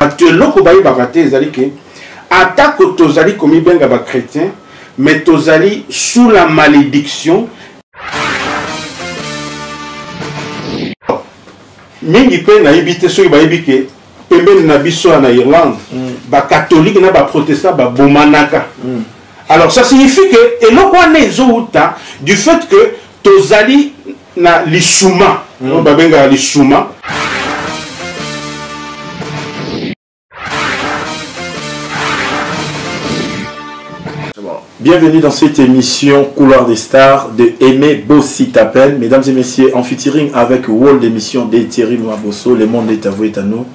Actuellement, ko bayi bakate ezali ke attaque tozali komi benga ba chrétien, mais tozali sous la malédiction. Mingi pe na ibite so ba ibike pembeni na biso na Irlande, ba catholique na ba protestant ba bomanaka. Alors ça signifie que eloko wana ezouta du fait que tozali na lisuma, ba benga lisuma. Bienvenue dans cette émission Couloir des Stars de Aimé Bossi t'appelle. Mesdames et messieurs, en featuring avec Wall d'émission d'Ethérine Wabosso, le monde est à vous et à nous.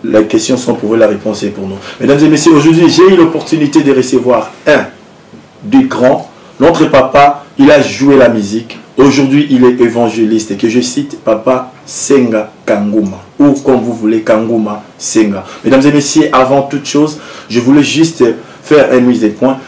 Les questions sont pour vous, la réponse est pour nous. Mesdames et messieurs, aujourd'hui j'ai eu l'opportunité de recevoir un du grand. Notre papa, il a joué la musique. Aujourd'hui, il est évangéliste et que je cite Papa Senga Kangouma. Ou comme vous voulez, Kangouma Senga. Mesdames et messieurs, avant toute chose, je voulais juste faire une mise des points.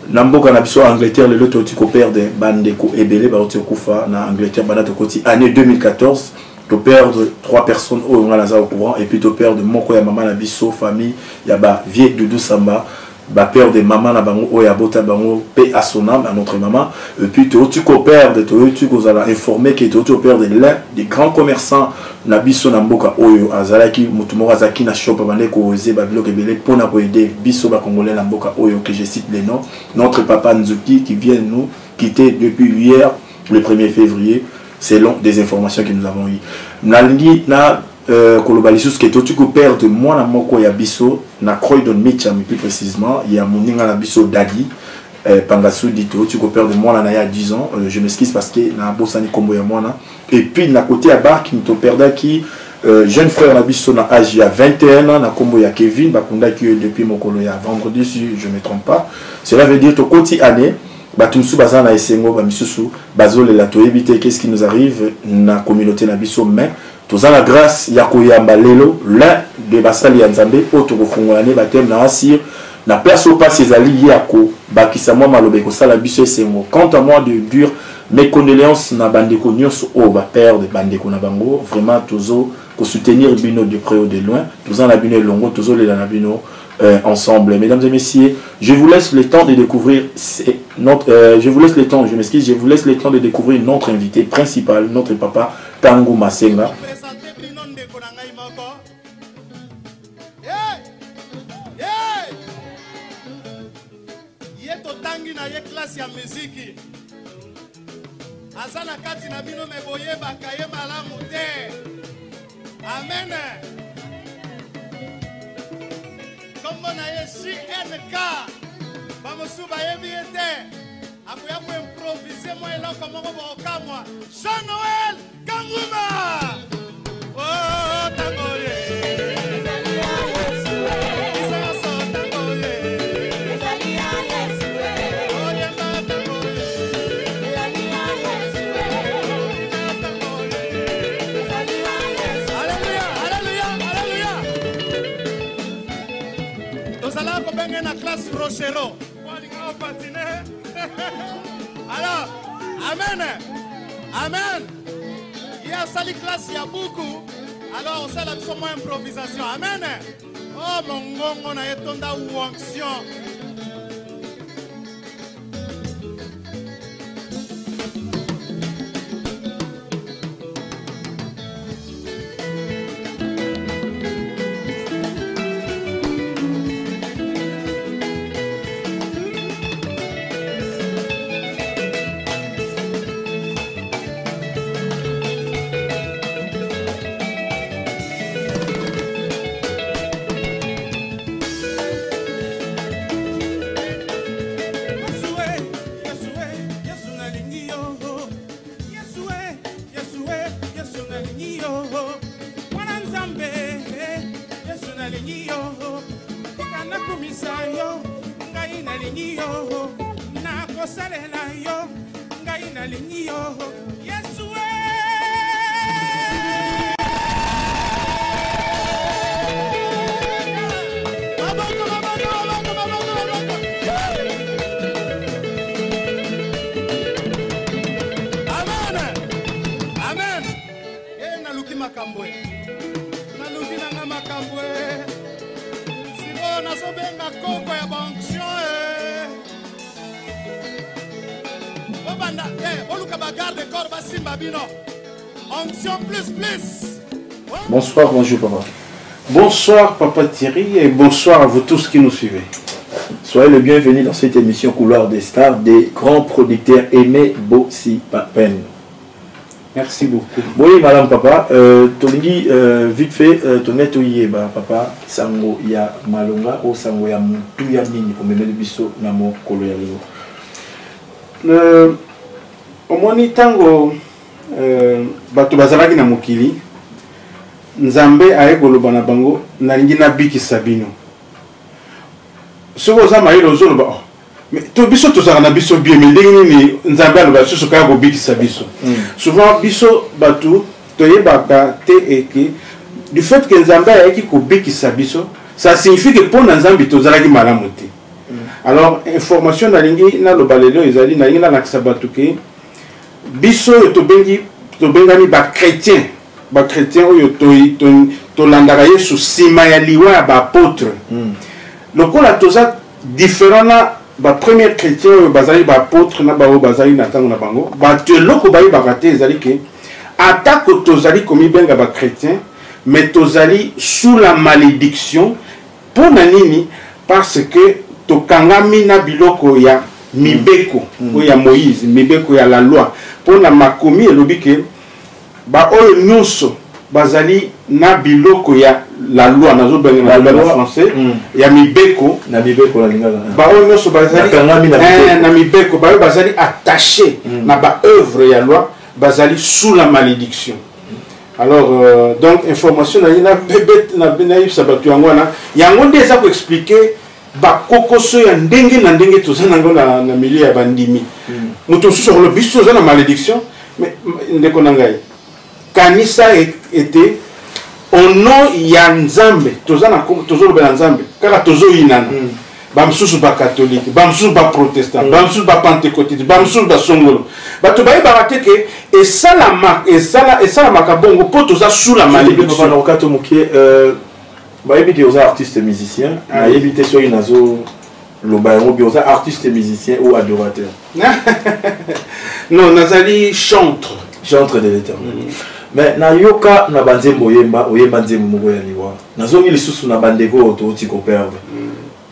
Namboka na biso Angleterre le loto tiko perdre bandeko ebele ba otikufa na Angleterre bana tokoti année 2014 to perdre 3 personnes au ngalaza au courant et puis to perdre moko ya maman na biso famille ya ba vie Doudou Samba ba perdre maman na bango o ya bota bango paix à son âme à notre maman et puis to tiko perdre to tiko zala informer que to perdre l'un des grands commerçants na biso na mboka oyo azalaki mutu moko azaki na shop bandeko oze ba biloko ebele pona ko aider biso ba congolais na mboka oyo que je cite les noms. Notre papa Nzuki qui vient nous quitter depuis hier le 1er février selon des informations que nous avons eu. Nalingi na kolobalisus que tu ko perdre moi na moko ya biso na Croydon Mitcham plus précisément il y a moninga na biso Dadi Pangasu dito tu ko perdre moi na ya 10 ans je m'excuse parce que na bosani kombo ya moi et puis na côté à bar qui nous perda qui jeune frère na biso na âge ya 21 ans na kombo ya Kevin bakunda qui depuis mokolo ya vendredi si je me trompe pas cela veut dire to koti année batumsu bazana esengo ba misusu bazole la to éviter qu'est-ce qui nous arrive na communauté na biso mais tous la grâce ya koyamba lelo l'un de basali ya nzambe oto kofungolane batem na asir na place au pas ses alliés yako bakisa moi malobe ko sala biso esengo quant à moi de dur mes condoléances na bandeko nyonso o ba perdre bandeko na bango vraiment tozo ko soutenir bino de près ou de loin tous en la bino longo tozo le na bino ensemble. Mesdames et messieurs, je vous laisse le temps de découvrir je vous laisse le temps, je m'excuse, je vous laisse le temps de découvrir notre invité principal, notre papa Kangouma Senga. Amen. Comme on a ici NK, vamos bayebiete, akuya ku improviser moi là comme on va kamwa. Jean-Noël Kangouma. Oh tangoye. Rochero. Alors, amen. Amen. Il y a sali classe, il y a beaucoup. Alors, on sait la moins improvisation. Amen. Oh, mon gong, on a étonné ou action. nazobenga koko ya banction obanda oluka bagarde corps basimba bino onction plus. Bonsoir, bonjour papa. Bonsoir Papa Thierry et bonsoir à vous tous qui nous suivez. Soyez le bienvenu dans cette émission Couloir des Stars des grands producteurs Aimé Bossipapen. Merci beaucoup. Oui, madame papa, Tongi, vite fait, Toneto Yeba, papa, Sango ya Malonga ou Sango ya Moutou ya Mini, pour me mettre le biseau Namo Kolo ya Leo. Au moins, tango, Bato Bazalaki na Mokili, Nzambe aye koloba na bango, nalingi na biki sabino. Soko za maïlo zolo ba. Mais to biso to za na biso bien, mais ndenge ni Nzambe aloba susu kaya ko biki sabiso. Souvent biso batu to yebaka te eke du fait que Nzambe aye ki ko biki sabiso, ça signifie que pour Nzambe to za ki malamu te. Alors information na lingi na lobalelo ezali na lingi na nakisabatu ke biso to bengani ba chrétien. Ba chrétien oyo to landaka Yesu sima ya liwa ya ba apôtre. Lokola toza différent na ba premier chrétien oyo bazali ba apôtre na ba o bazali na tango na bango. Ba te loko bayi bakate ezali ke atako tozali komi benga ba chrétien mais tozali sous la malédiction pour na nini parce que to kangami na biloko ya mibeko oyo ya Moïse, mibeko ya la loi pour na makomi elobi ke ba oyo nyonso bazali na biloko ya la loi nazo benga na loi français ya mibeko na mibeko la lingala ba oyo nyonso bazali na mibeko ba bazali attaché na ba œuvre ya loi bazali sous la malédiction. Alors donc information na bébé na benaïf sabatu ngwana yango ndeza ko expliquer ba kokoso ya ndenge na ndenge tozana ngo na milieu ya bandimi muto susu le biso za na malédiction mais ndeko na ngai kanisa était au nom ya Nzambe tozana tozolo ba Nzambe kaka tozo yinana ba msusu ba catholique ba msusu ba protestant ba msusu ba pentecôtiste ba msusu ba songolo bato ba barate ke et ça la makabongo po toza sous la malédiction na okato mokie ba éviter aux artistes musiciens à éviter sur une azo le baron aux artistes musiciens ou adorateurs. Non nazali chantre de l'Éternel. Mais na yoka na banzembo oyemba nzembo moko ya liwa nazongi lisusu na bandeko ototi ko perdre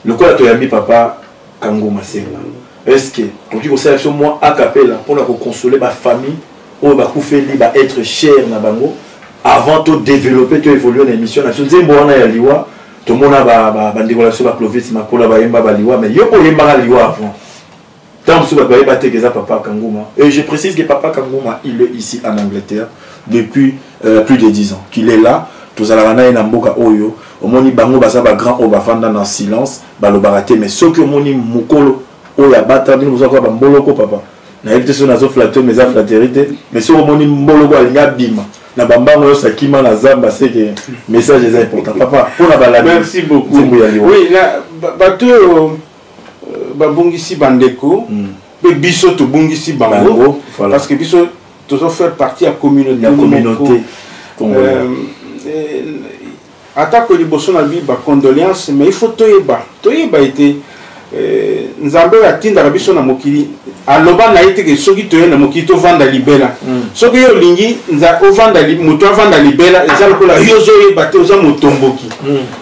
lokola to yambi papa Kanguma Senga est-ce que oki ko sala moi a capella pour la consoler ba famille ou ba kufeli ba être cher na bango avant de développer to évoluer dans émission na nzembo wana ya liwa to mona ba bandeko la so ba Clovis makola ba yemba ba liwa mais yoko yemba liwa avant tant que ba yeba tekeza papa Kanguma et je précise que papa Kanguma il est ici en Angleterre depuis plus de 10 ans qu'il est là tous ala na ina mboka oyo omoni bango baza ba grand o bafanda na silence balo baraté mais ce que omoni mukolo oya bata bino zo ko ba mboloko papa na yebite so nazo flatter mes flatterité mais ce omoni mboloko alinga bima na bambango yo sakima na zamba c'est que message est important papa pour la balade. Merci beaucoup. Oui là bato babungisi bandeko be biso to bungisi bango parce que biso toujours faire partie de la communauté. Attaque au liboso na biba condoléances mais il faut toyeba été Nzambe atinda biso na mokili aloba na ite ke soki toye na mokili to vanda libela soki yo lingi nza o vanda muto vanda libela ezalo kola yozo yeba te oza motomboki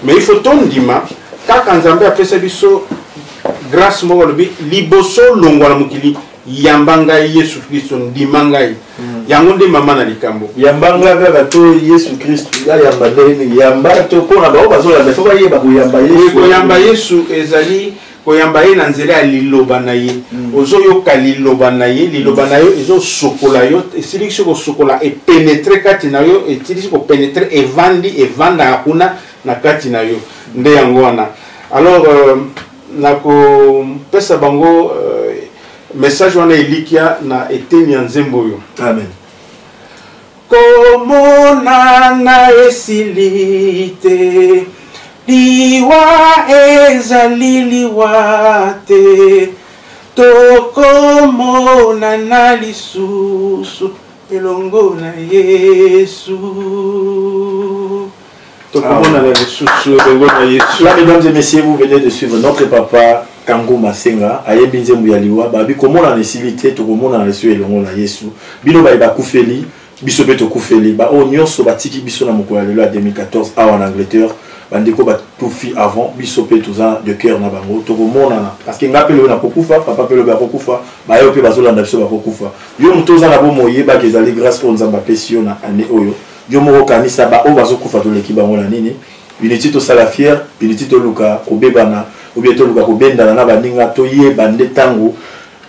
mais il faut tondima kaka Nzambe apesa biso grâce moko lobi liboso longwa na mokili yambanga Yesu Kristo ndimangai yango nde mama na likambo yambanga kaka to Yesu Kristo ya yambande yamba to kona ba bazola mais faut ba yeba ko yamba Yesu ko yamba Yesu ezali ko yamba ye na nzela ya liloba na ye ozoyoka liloba na ye ezo sokola yo esili ko sokola e pénétrer kati na yo esili ko pénétrer evanda kuna na kati na yo nde yango wana alors nako pesa bango message wana elikia na eteni ya nzembo yo amen komona na esilite liwa ezali liwa te tokomona na lisusu elongo na Yesu Là, mesdames et messieurs, vous venez de suivre notre papa Kango Masenga, Ayebinze Mouyaliwa, Babi, comment on a nécessité, tout le monde a reçu et l'on a Yesu. Bino Baïba Koufeli, Bisobe Koufeli, Ba Onyon Sobatiki Bisona Mokoyalelo à 2014, en Angleterre, Bandeko Batoufi avant, Bisobe Touza de cœur Nabango, tout le monde a. Parce qu'il n'a pas le Nakokoufa, Papa Pelo Bakokoufa, Bayope Bazolanda Bakokoufa. Yo Moutoza Nabo Moye, Bagezali, grâce au Nzamba Pession à Ane Oyo. Yo Moro Kanisa, Ba Obazokoufa de l'équipe Bangola Nini. Unité to Salafier, unité to Luka, Obebana, ou bien to Luka, Obenda, na Baninga, Toye, Bande Tango,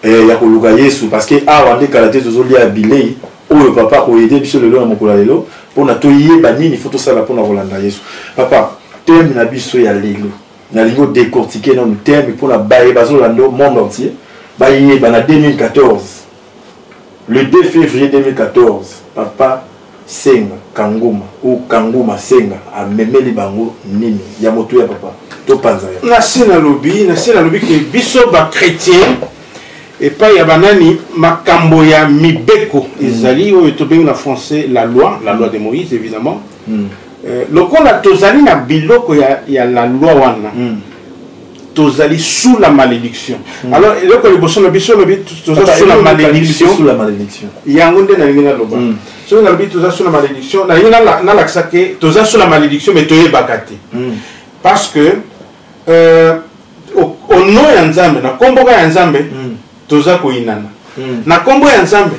ya Luka Yesu, parce que Wande Kalate, Zoli a Bilei, ou le papa, ou aider Biso le long à Mokolalelo, pour na Toye, Banini, il faut tout ça pour na Rolanda Yesu. Papa, thème na Biso ya Lelo, na Lelo décortiqué dans le thème pour la Baye Bazolando, monde entier, Baye, Bana 2014, le 2 février 2014, papa, Senga Kanguma ou Kanguma Senga a memeli bango nini ya moto ya papa to panza ya na lobby que biso ba chrétien et pas ya banani makambo ya mibeko ezali o to benga na français la loi de Moïse évidemment lokola tozali na biloko ya la loi wana tozali sous la malédiction. Alors eloko liboso na biso lobi tozali sous la malédiction yango nde na ngina loba so na lobi tozali sous la malédiction na ngina na laksa ke tozali sous la malédiction mais toyebaka te parce que au nom ya Nzambe na kombo ya Nzambe toza koinana na kombo ya Nzambe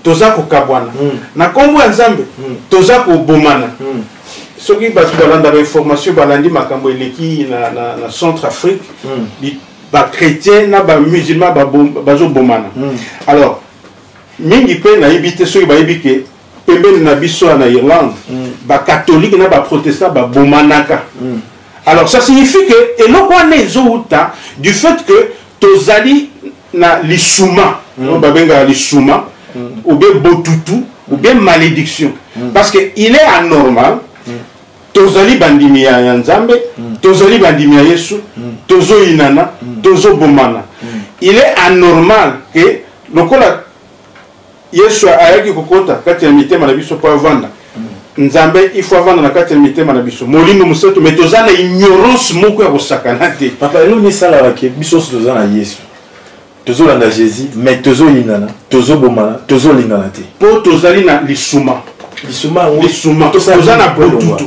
toza kokabwana na kombo ya Nzambe toza kobomana. Ceux qui ont des informations, balandi makambo eleki na Centrafrique, ba chrétien na ba musulman bazo bomana. Alors, mingi pe na ibité ceux qui ba ibike pembeni na biso na Irlande, ba catholique na ba protestant ba bomanaka. Alors ça signifie que eloko wana ezouta du fait que tozali na lisuma, on ba benga lisuma ou bien botutu ou bien malédiction parce que il est anormal. Tozali bandimi ya Nzambe, tozali bandimi ya Yesu, tozo inana, tozo bomana. Il est anormal que lokola Yesu ayaki kokota kati ya mitema na biso po avanda. Nzambe il faut vendre na kati ya mitema na biso. Molimo museto mais tozana ignorance moko ya kosakana te. Papa elo ni sala wake biso tozana Yesu. Tozo landa Jésus mais tozo inana, tozo bomana, tozo lingana te. Po tozali na lisuma. Lisuma tozana botutu.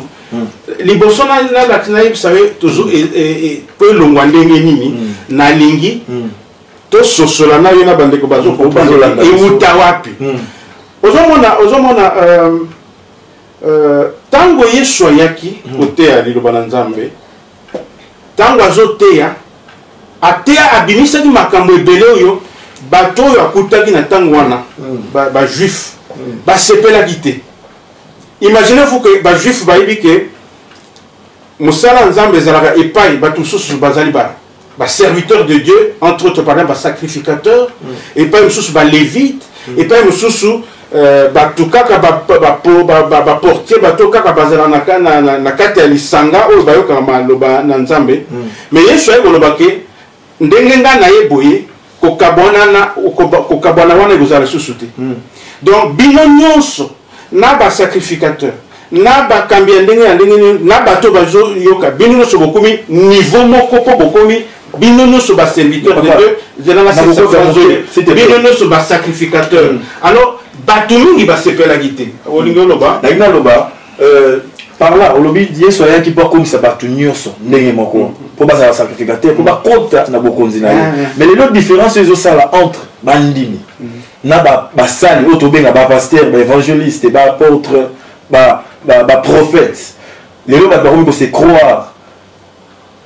Liboso na vous savez toujours peu longwa ndenge nini na lingi to sosola na yona bandeko bazo ko bazolanda e utawapi ozomona tango Yesu yaki otea liloba na Nzambe tango azotea atea abimisa di makambo ebele oyo bato oyo akutaki na tango wana ba juif ba sepela kite. Imaginez-vous que les juifs que Moussala Nzambe zalaka epai batu susu bazali ba serviteur de Dieu entre autres par exemple sacrificateur et pas mususu ba lévite et pas mususu batu kaka ba portier batu kaka bazala na kati ya lisanga oyo bayoka maloba na Nzambe mais Yesu ayi koloba ke ndenge nga na ye boye kokabwana wana ekozala susu te. Donc bino nyonso na ba sacrificateur na ba kambia ndenge na bato bazo yoka bino so bokomi niveau moko po bokomi bino so ba serviteur de Dieu zelanga c'est bino so ba sacrificateur. Alors bato mingi ba sepela gite olingo loba na ina loba par là au lobby Yesu aya ki pas comme ça bato nyonso ndenge moko po ba sacrificateur po ba kota na bokonzi na ye. Mais les autres différences ils ont ça là entre bandimi na ba sali auto benga ba pasteur ba évangéliste ba apôtre ba prophète les gens ba se croire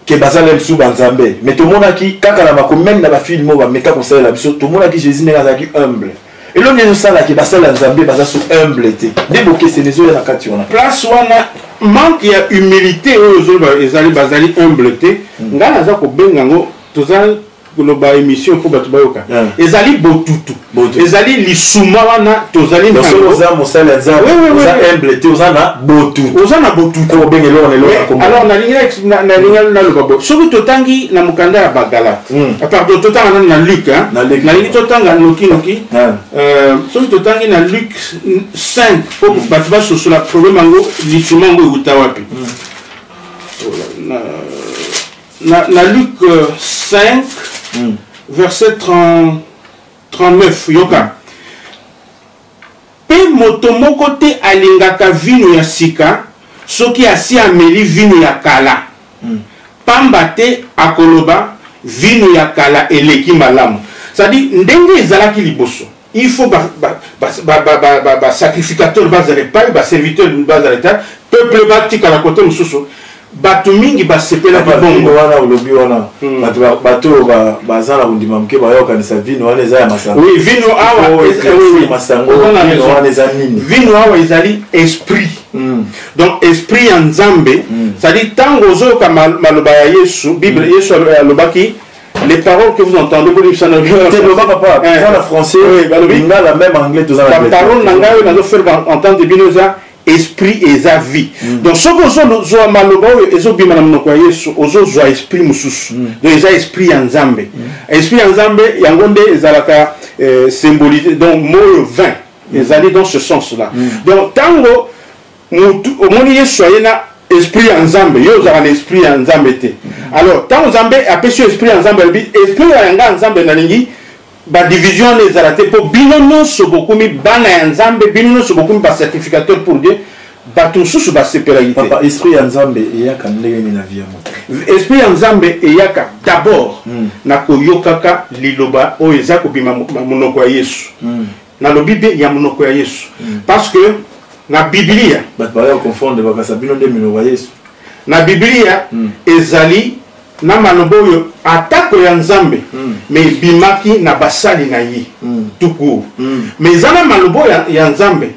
que bazalem sou banzambe mais tout le monde qui kaka na ba même na ba film ba meka ko sala biso tout le monde qui Jésus n'est pas humble et l'on est ça là qui basala nzambe baza sou humilité déboké c'est les autres na kati on a place wana manque ya humilité aux autres ezali bazali humilité ngana za ko benga ngo tozali koloba émission pour bato bayoka ezali botutu ezali lisuma wana tozali na oza mosala za oza humble te oza na botutu ko bengelo on elo alors na loba bo soki totangi na mukanda ya bagalate pardon totanga na Luc na lingi totanga noki soki totangi na Luc 5 pour bato basoso la problème ngo lisuma ngo euta wapi na Luc 5 verset 39 yoka pe moto moko te alingaka vino ya sika soki asi ameli vino ya kala pamba te akoloba vino ya kala eleki malamu c'est-à-dire ndenge ezalaki liboso il faut sacrificateur bazale pa ba serviteur bazale ta peuple batika la côté mususu bato mingi basepela bongo wana ulobi wana bato bazala kundima mke bayokanisa vino wana eza ya masango oui vino awa masango wana eza nini vino awa ezali esprit donc esprit ya nzambe c'est-à-dire tango ozoyoka maloba ya Yesu Bible Yesu alobaki les paroles que vous entendez pour lui ça ne papa en français binga la même anglais tous en la parole nangayo nazo faire entendre bino za esprit et sa vie. Donc ce que zo maloba ezo bima na monoko ya Yesu ozo zo esprit mususu. Donc eza esprit en Nzambe. Esprit en Nzambe yangonde ezalaka symbolisé donc mot vin. Ezali dans ce sens-là. Donc tango omoni Yesu ayena esprit en Nzambe yo za l'esprit en Nzambe te. Alors tango Nzambe apesi esprit en Nzambe esprit ya Nzambe na lingi ba division les arrêtés pour binono sobokumi bana ya Nzambe binono sobokumi ba certificateur pour Dieu ba tout sous ba séparité papa esprit ya Nzambe eyaka ndenge na vie ya moto esprit ya Nzambe eyaka d'abord na koyokaka liloba o ezako bima monoko ya Yesu na lobibe ya monoko ya Yesu parce que na Biblia ba confondre ba sabino de monoko ya Yesu na Biblia ezali na manoboyo atako ya Nzambe mais bimaki na basali na ye tuku mais zana manobo ya Nzambe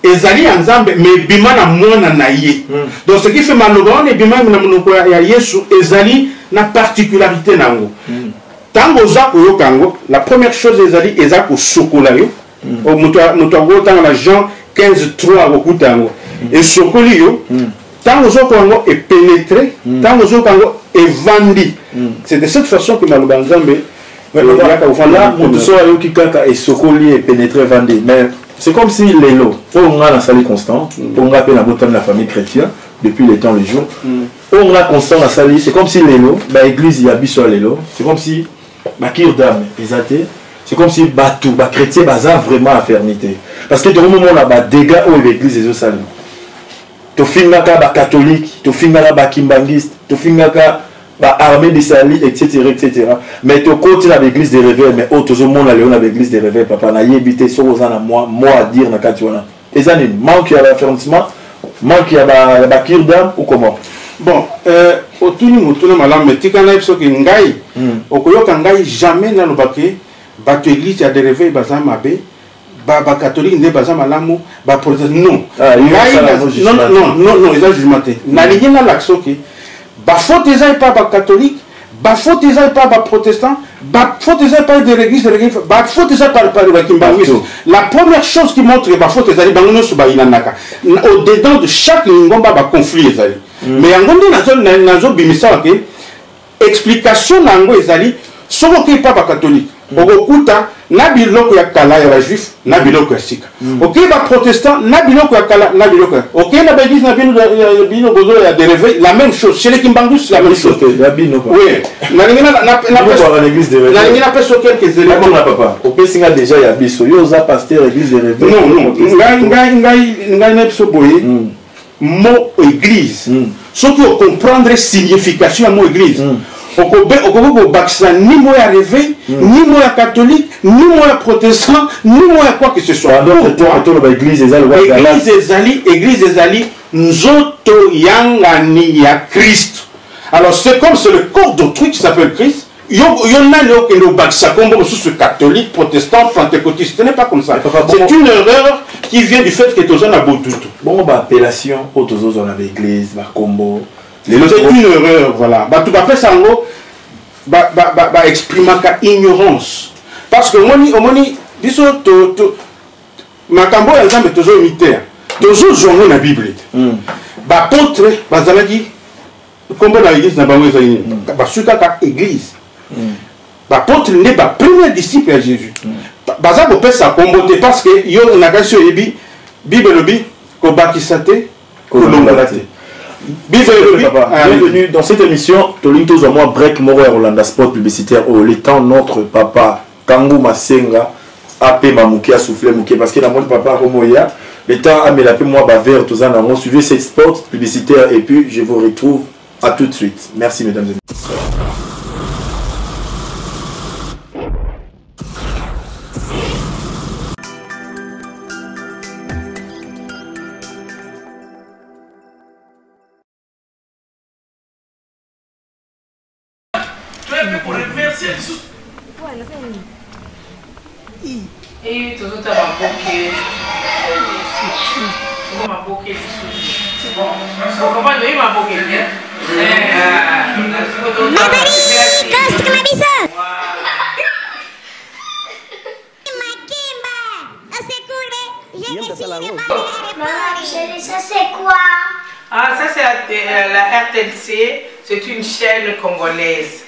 ezali ya Nzambe mais bima na mwana na ye donc ce qui fait manobo on bima na monoko ya Yesu ezali na particularité nango tango za koyokango la première chose ezali ezako sokola yo o muto ngota na Jean 15:3 okutango et sokoli yo tango zo kongo est pénétré tango zo kongo est vendu c'est de cette façon que maloba Nzambe là moto so ayo kikaka et sokoli est pénétré vendu mais c'est comme si l'élo on a la salle constant on a la boutane de la famille chrétienne depuis les temps les jours on a constant la salle c'est comme si l'élo ba église il y a biso l'élo c'est comme si ma cure d'âme exalté c'est comme si batou ba chrétien baza vraiment affermité parce que tout le monde a ba dégâts au l'église et au salle to fingaka ba catholique to fingaka ba kimbangiste to fingaka ba armée de sali etc mais to côté la l'église de réveil mais autres au monde aller na l'église de réveil papa na yebité so ozana moi à dire na kati wana ezani manque ya affirmation manque ya ba cure d'âme ou comment bon otuni mutuna malam metikana biso ki ngai okoyoka ngai jamais na lobaki ba église ya de réveil bazama be ba catholique ne baza malamu ba protestant non non ils ont jugementé na lingina laksoki ba faute ezai pas ba catholique ba faute ezai pas ba protestant ba faute ezai pas de l'église ba faute ezai pas ba kimbangiste la première chose qui montre que ba faute ezai bangono so ba inanaka au dedans de chaque ngomba ba conflit ezai mais yangonde nazo bimisa ke explication nango ezali soko ki pas ba catholique okokuta na biloko ya kala ya juif na biloko ya sika ok ba protestant na biloko ya kala na biloko ok na ba église na bino bozo ya de réveil la même chose chez les kimbangus la même chose la bino oui na l'église de réveil na ngina peso quelques éléments na papa o pesinga déjà ya biso yo za pasteur église de réveil non ngai na peso boye mot église surtout comprendre signification mot église Okobo baksa ni moi à réveil, ni moi à catholique, ni moi à protestant, ni moi à quoi que ce soit. Église ezali, nzoto yangani ya Christ. Alors c'est comme c'est le corps d'autrui qui s'appelle Christ. Il y a le baksa comme sous catholique, protestant, pentecôtiste. Ce n'est pas comme ça. C'est une erreur qui vient du fait que tous on a beau tout. Bon, appellation, autres on a l'église, la combo. C'est une erreur, voilà. Bah, tu vas faire ça en gros. exprimaka ignorance parce que omoni biso makambo ya nzambe tozoimite tozozongo na bible baapôtre bazalaki kombo na église na bango ezali nini basukaka église baapôtre nde bapremier disciple ya jésus baza kopesa kombo te parce que yo nakasi oyebi bible elobi kobakisa te kolongola te. Bienvenue dans cette émission. Tolinto Zomo break moro ya Rolanda Sport publicitaire au le temps notre papa Kangu Masenga AP Mamouki a soufflé Mouki parce que dans mon papa Romoya le temps a mis la paix moi bavert tous en suivez cette sport publicitaire et puis je vous retrouve à tout de suite. Merci mesdames et messieurs. Et tout à l'heure, ça c'est quoi? Ah, ça c'est la RTNC, c'est une chaîne congolaise.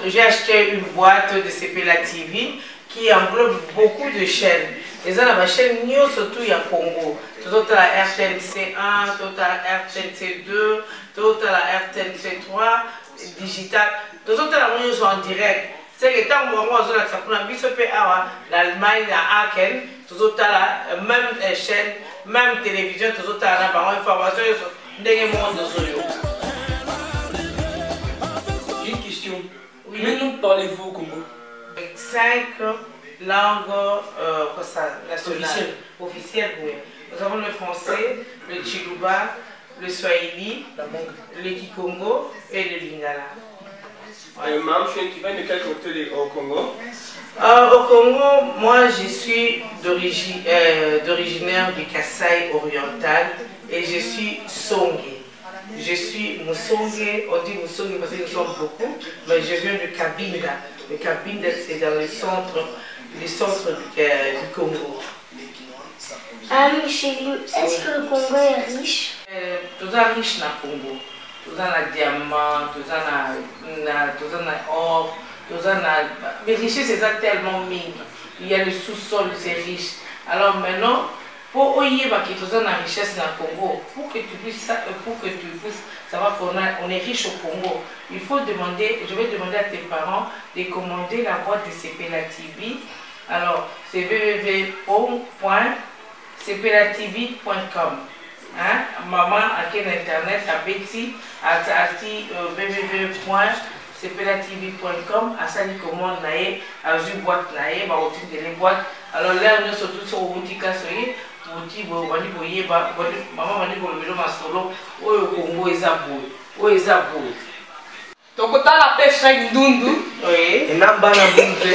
J'ai acheté une boîte de CPLA TV qui englobe beaucoup de chaînes. Et ça, la chaîne surtout il y a Congo. Tout à la RTNC 1, tout à la RTNC 2, tout à la RTNC 3, digital. Tout à la sont en direct. C'est que tant que moi, je suis l'Allemagne, à Aachen, tout à la même chaîne, même télévision, tout à la information, J'ai une question. Combien de langues parlez-vous au Congo? 5 langues nationales, officielles, oui. Nous avons le français, le Chiluba, le Swahili, le Kikongo et le Lingala. Maman, tu viens de quel côté au Congo? Au Congo, moi je suis d'originaire du Kasaï oriental et je suis Songé. Je suis Moussongé, on dit Moussongé parce que nous sommes beaucoup, mais je viens de Kabinda. Le Kabinda, c'est dans le centre du Congo. Ah, Micheline, est-ce que le Congo est riche? Tout ça riche dans le Congo. Tout ça na diamant, tout ça na or, tout ça na... Mais richesse, c'est ça tellement mine. Il y a le sous-sol, c'est riche. Alors maintenant, pour oyeba qui tout ça na richesse dans le Congo, pour que tu puisses savoir qu'on est riche au Congo, il faut demander, je vais demander à tes parents de commander la boîte de CPLA TV. Alors, c'est www.cplatv.com. Hein? Maman a quel internet à Betsy, à www.cplatv.com, à Sali commande naé, à une boîte naé, bah au-dessus de les boîtes. Alors là, on est surtout sur boutique à soyer, boutique, maman va dire que le vélo ma solo, au Congo est à bout, où est à bout. Donc, tu as la pêche avec Dundu. Oui. Et n'a pas la bouffe.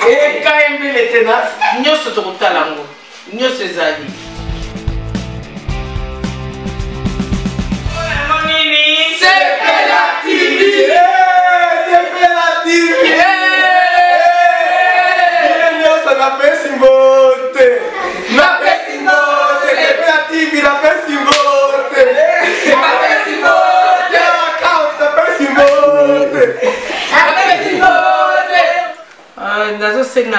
Et quand il est ténas, nous sommes sur le talango, nous sommes les amis. CPLA TV! CPLA TV! Ça n'a pas simbote! La paix simbote! CPLA TV, la paix simbote! La paix simbote! La paix simbote! La paix simbote! Nazo senga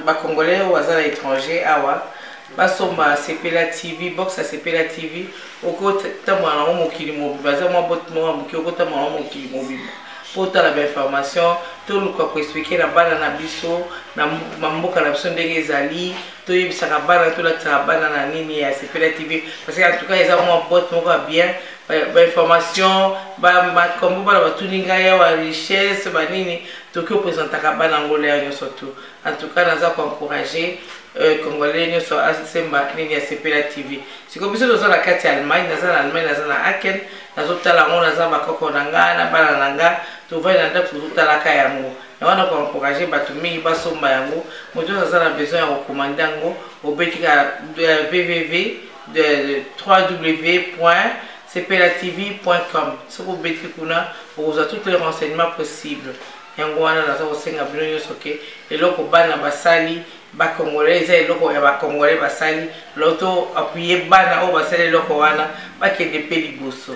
na Congolais ou à l'étranger, awa. Basomba CPLA TV, box à CPLA TV, au côté de mon kili mobile, bazama bottement, au côté de mon kili mobile. Pour ta la information, tout le quoi expliquer la balle na biso, na mamboka na biso ndenge ezali, to yebisa ka balle to la tsabana na nini ya CPLA TV, parce que en tout cas ils ont un bot moko bien, ba information, ba kombo ba tuninga ya wa richesse ba nini, to ki présenter ka balle ngolé surtout. En tout cas nous avons encouragé Congolais nous sont asemba nini ya CPLA TV. C'est comme ça dans la carte Allemagne, dans l'Allemagne, dans la Aachen, dans toute la monde dans ba koko nanga na bana nanga, to va dans toute la kayango. Na wana ko encourager batu mingi basomba yango, moto ça a besoin de recommander yango au betika www.cplatv.com sepelatv.com. Si vous mettez kuna, vous avez tous les renseignements possibles. Yango wana naza kosenga bino nyonso ke eloko bana basali ba congolais eza eloko ya ba congolais basali loto appuyer bana o basali eloko wana bakende pe liboso.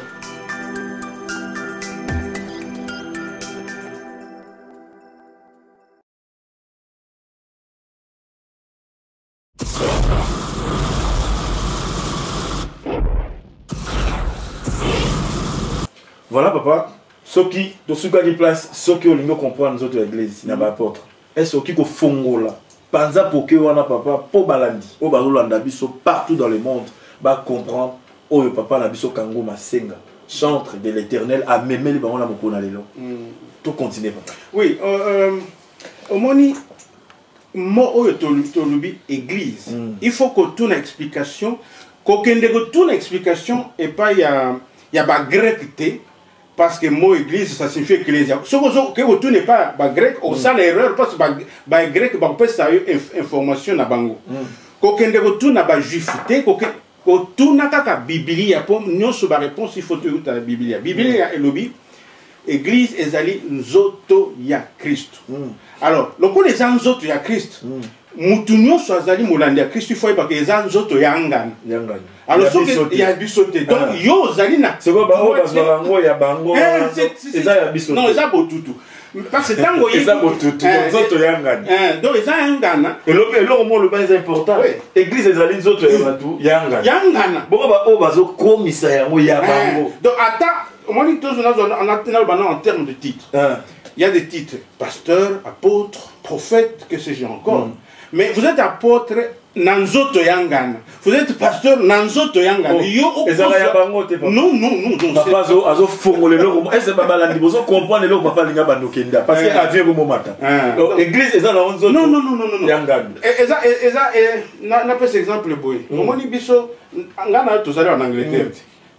Voilà papa, ceux qui de place, ceux qui ont le mieux comprendre nous autres l'église, n'a pas apôtre. Est-ce qui ko fongola, panza poké wana papa, po balandi, o bazolanda biso partout dans le monde, ba comprendre o papa na biso kango masenga, chantre de l'Éternel a memeli ba wana mokona lelo. Tout continue papa. Oui, au moni mo o tolubi église. Il faut que toute explication, qu'aucune toute explication et pas y a ba grec té. Parce que mot église, ça signifie ecclésia. Ce que tout n'est pas grec, on sent l'erreur parce que grec, on peut savoir information na bango. Quand on tout n'a pas juifité, quand tout n'a pas Biblia, pour nous sur la réponse, il faut tout la Biblia. Biblia est lobby. Église ezali nzoto ya Christ. Alors, le coup les nzoto ya Christ. Mutunyo swazali mulandi ya Christ, il faut que les nzoto ya ngana. Alors, il y a bisoté. Donc, yo zali na. C'est quoi bango ya bango. Eza ya bisoté. Non, eza botutu. Parce que tango eza botutu. Nzoto ya ngana. Donc, eza ngana. Et le mot le plus important. Église ezali nzoto ya batu ya ngana. Ya ngana. Boko ba o bazo komisa yango ya bango. Donc, attends, on dit toujours en termes de titres. Il y a des titres pasteur, apôtre, prophète, que sais-je encore. Mais vous êtes apôtre Nanzoto Yangana. Vous êtes pasteur Nanzoto Yangana. Non, non. Papa azo fongole loko. Est-ce que baba landi bozo comprendre loko papa linga bandokenda parce que avion go momata. Église eza na nzoto. Non. Yangana. Na pas exemple boy. Omoni biso ngana tozali en Angleterre.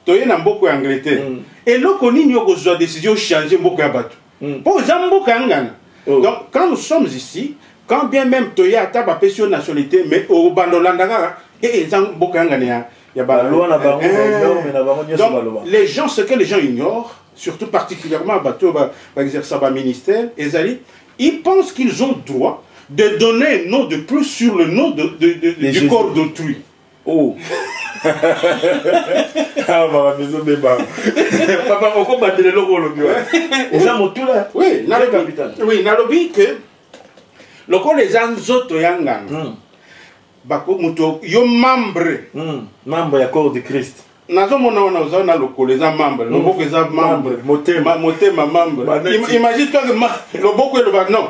Toye na mboko ya Angleterre. Et loko nini yoko zo décision changer mboko ya bato. Pour zambo kangana. Donc quand nous sommes ici, quand bien même Toya a ta passion nationalité, mais au Bandolandanga, et donc les gens, ce que les gens ignorent, surtout particulièrement par exercer un ministère, ils pensent qu'ils ont droit de donner un nom de plus sur le nom du corps d'autrui. Oh! Ah, ma maison de bar. Papa, on combat les logos. Oui, Nalobi que. Le corps des anzoto yangan. Bako muto yo membre. Membre ya corps de Christ. Nazo mona na loko les membre. Le boko les membre. Motema membre. Imagine toi que le boko le ba non.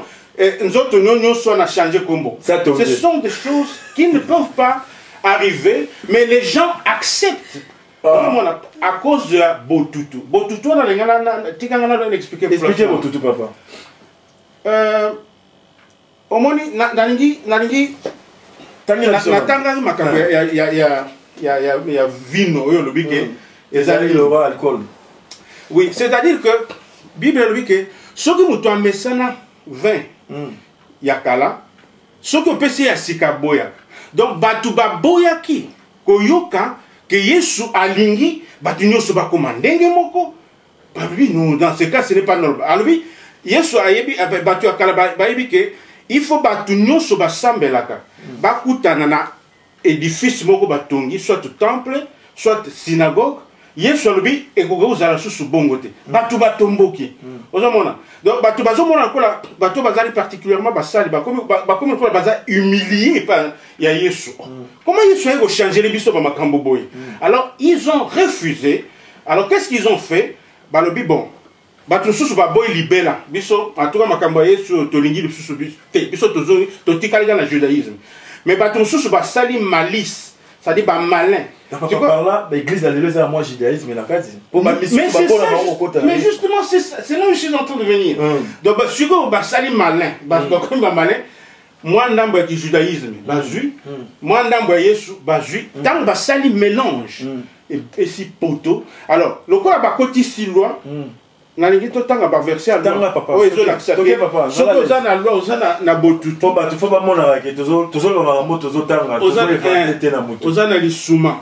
Nzoto nyonyo so na changer combo. Ce sont des choses qui ne peuvent pas arriver, mais les gens acceptent. À cause de Botutu. Botutu on a expliqué. Expliquez Botutu papa. Au moins, nalingi natanga makambo ya vino oyo lobike ezali le alcool. Oui, c'est-à-dire que Bible lobike soki muto amesana vin ya kala soki opesi ya sika boya. Donc batu baboya ki koyoka que Yesu alingi batu nyonso bakoma ndenge moko. Babi non, dans ce cas ce n'est pas normal. Alors oui, Yesu ayebi batu ya kala bayebi ke il faut battre nous sur la sambelaka. Bakutana na édifice moko batongi, soit temple, soit synagogue. Yesu lobi ekogo uzala susu bongote. Batu batomboki. Ozomona. Donc batu bazomona kola batu bazali particulièrement basali bakomi kola baza humilié par ya Yesu. Comment Yesu a changé les biso ba makambo boy. Alors ils ont refusé. Alors qu'est-ce qu'ils ont fait? Balobi bon. Batu susu ba boy libela biso en tout cas makambo Yesu tolingi susu biso to tikalika na judaïsme. Mais batu susu ba sali malice, ça dit ba malin. Tu par là l'église a légué à moi judaïsme mais la case. Mais justement c'est là où je suis en train de venir. Donc si go ba sali malin, ba malin, moi ndambo ya judaïsme, ba ju, moi ndambo Yesu, ba ju, tant ba sali mélange et si poto. Alors, le quoi ba koti si loi nalingi totanga ba verset tanga papa o ezo lakisa ke papa soko oza na loi oza na botutu po ba tu fo ba mona ke tozo longa mo tozo tanga oza na mutu oza na lisuma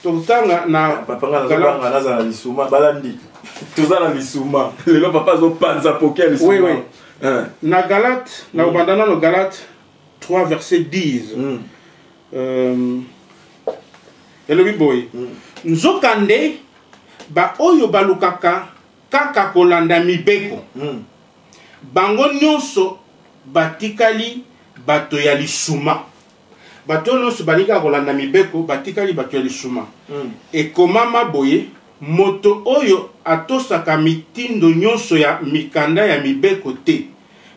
totanga na papa nga na naza na lisuma balandi toza na lisuma lelo papa zo panza poker lisuma oui na Galate na obandana no Galate 3 verset 10 elobi boye nzokande ba oyo balukaka kaka kolanda mibeko bango nyonso batikali bato ya lisuma bato nyonso balika kolanda mibeko batikali bato ya lisuma ekomama boye moto oyo atosaka mitindo nyonso ya mikanda ya mibeko te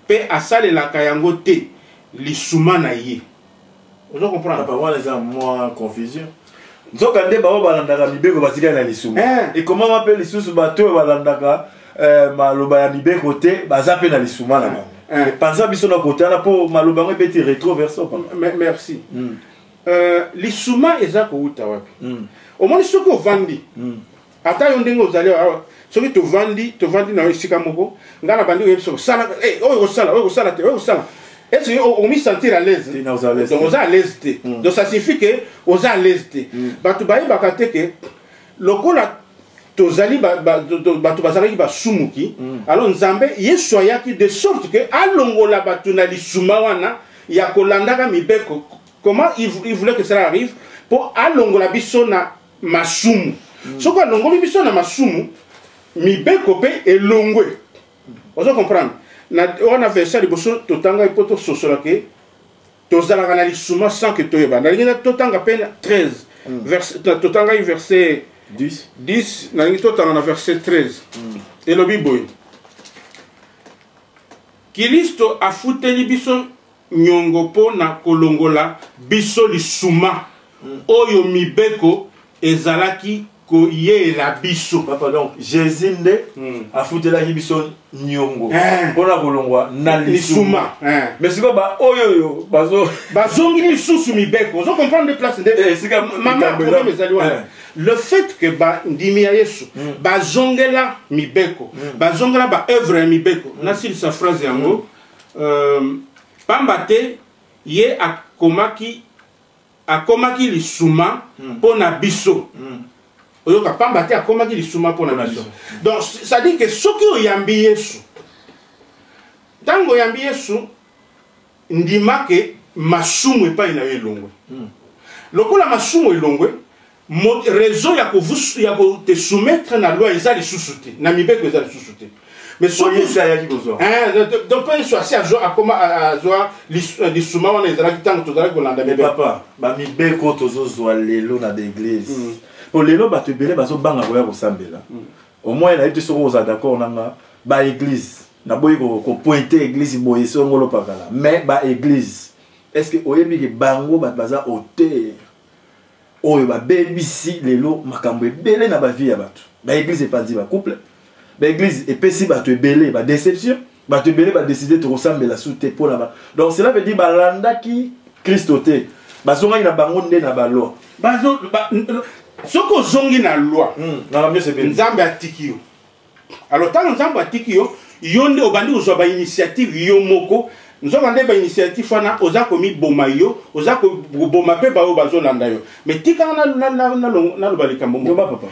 pe asalelaka yango te lisuma na ye. Ozo comprendre papa wana eza moi confusion nzokande bao balandaka mibeko batikali na lisuma ekomama pe lisusu bato oyo balandaka maloba ya mibeko te baza pe na lisuma na bango panza biso na kotana po maloba yango ebeti rétroverso papa merci lisuma eza kouta wapi omoni soki ovandi ata yo ndenge ozali soki tovandi na yo esika moko ngai na bandi oyebi soki sala oyo kosala te oyo kosala est-ce que on me sentir à l'aise donc on a à l'aise donc ça signifie que on a à l'aise batu bayi bakate ke lokola tozali batu bazalaki basumuki alors nzambe yesu ayaki de sorte que alongola batu na lisuma wana ya kolandaka mibeko. Comment il voulait que cela arrive pour alongola biso na masumu soko alongoli biso na masumu mibeko pe elongwe ozo comprendre on a fait ça liboso totanga ipoto sosola ke tozalaka na lisuma sans que toyeba nalingi na totanga peine 13 totanga verset 10 nalingi totanga na verset 13 elobi boye Kristo afuteli biso nyongo po na kolongola biso lisuma oyo mibeko ezalaki koyela biso papa donc Jésus nde afutelaki biso nyongo pona kolongwa na lisuma mais siko ba oyo bazongi lisusu mibeko ozo comprendre place de sika mama problème ezali wana le fait que ba ndimi ya Yesu bazongela mibeko bazongela ba œuvre ya mibeko na sili sa phrase yango pambate ye akomaki lisuma pona biso oyoka pambate akomaki lisuma pona biso donc ça dit que soki oyambi Yesu tango oyambi Yesu ndima ke masumu epai na yo elongwe lokola masumu elongwe raison ya te soumettre na loi eza lisusu te na mibeko eza lisusu te mais soki sayaki kozwa donc pe so asi azwa lisuma wana ezalaki tango tozalaki kolanda mibeko papa bamibeko tozozwa lelo na baeglise po lelo bato ebele bazobanga koya kosambela au moins nayebi te soki oza d'accord nanga baeglise naboyi kopointe église boye songolo pakala mais baeglise est ce que oyebi ke bango bato baza auteur oyo babebisi lelo makambo ebele na bavie ya bato baeglise epandi bacouple baeglise epesi bato ebele badéception bato ebele badécide tokosambela su te mpona ba donc cela veut dire balandaki kristo te bazongaki na bango nde na baloi soki ozongi na loi nzambe atiki yo alors ntango nzambe atiki yo yo nde obandi kozwa bainitiative yo moko nzoka nde bainitiative wana oza komiboma yo oza koboma mpe baoyo bazolanda yo mais tikanga naloba likambo moko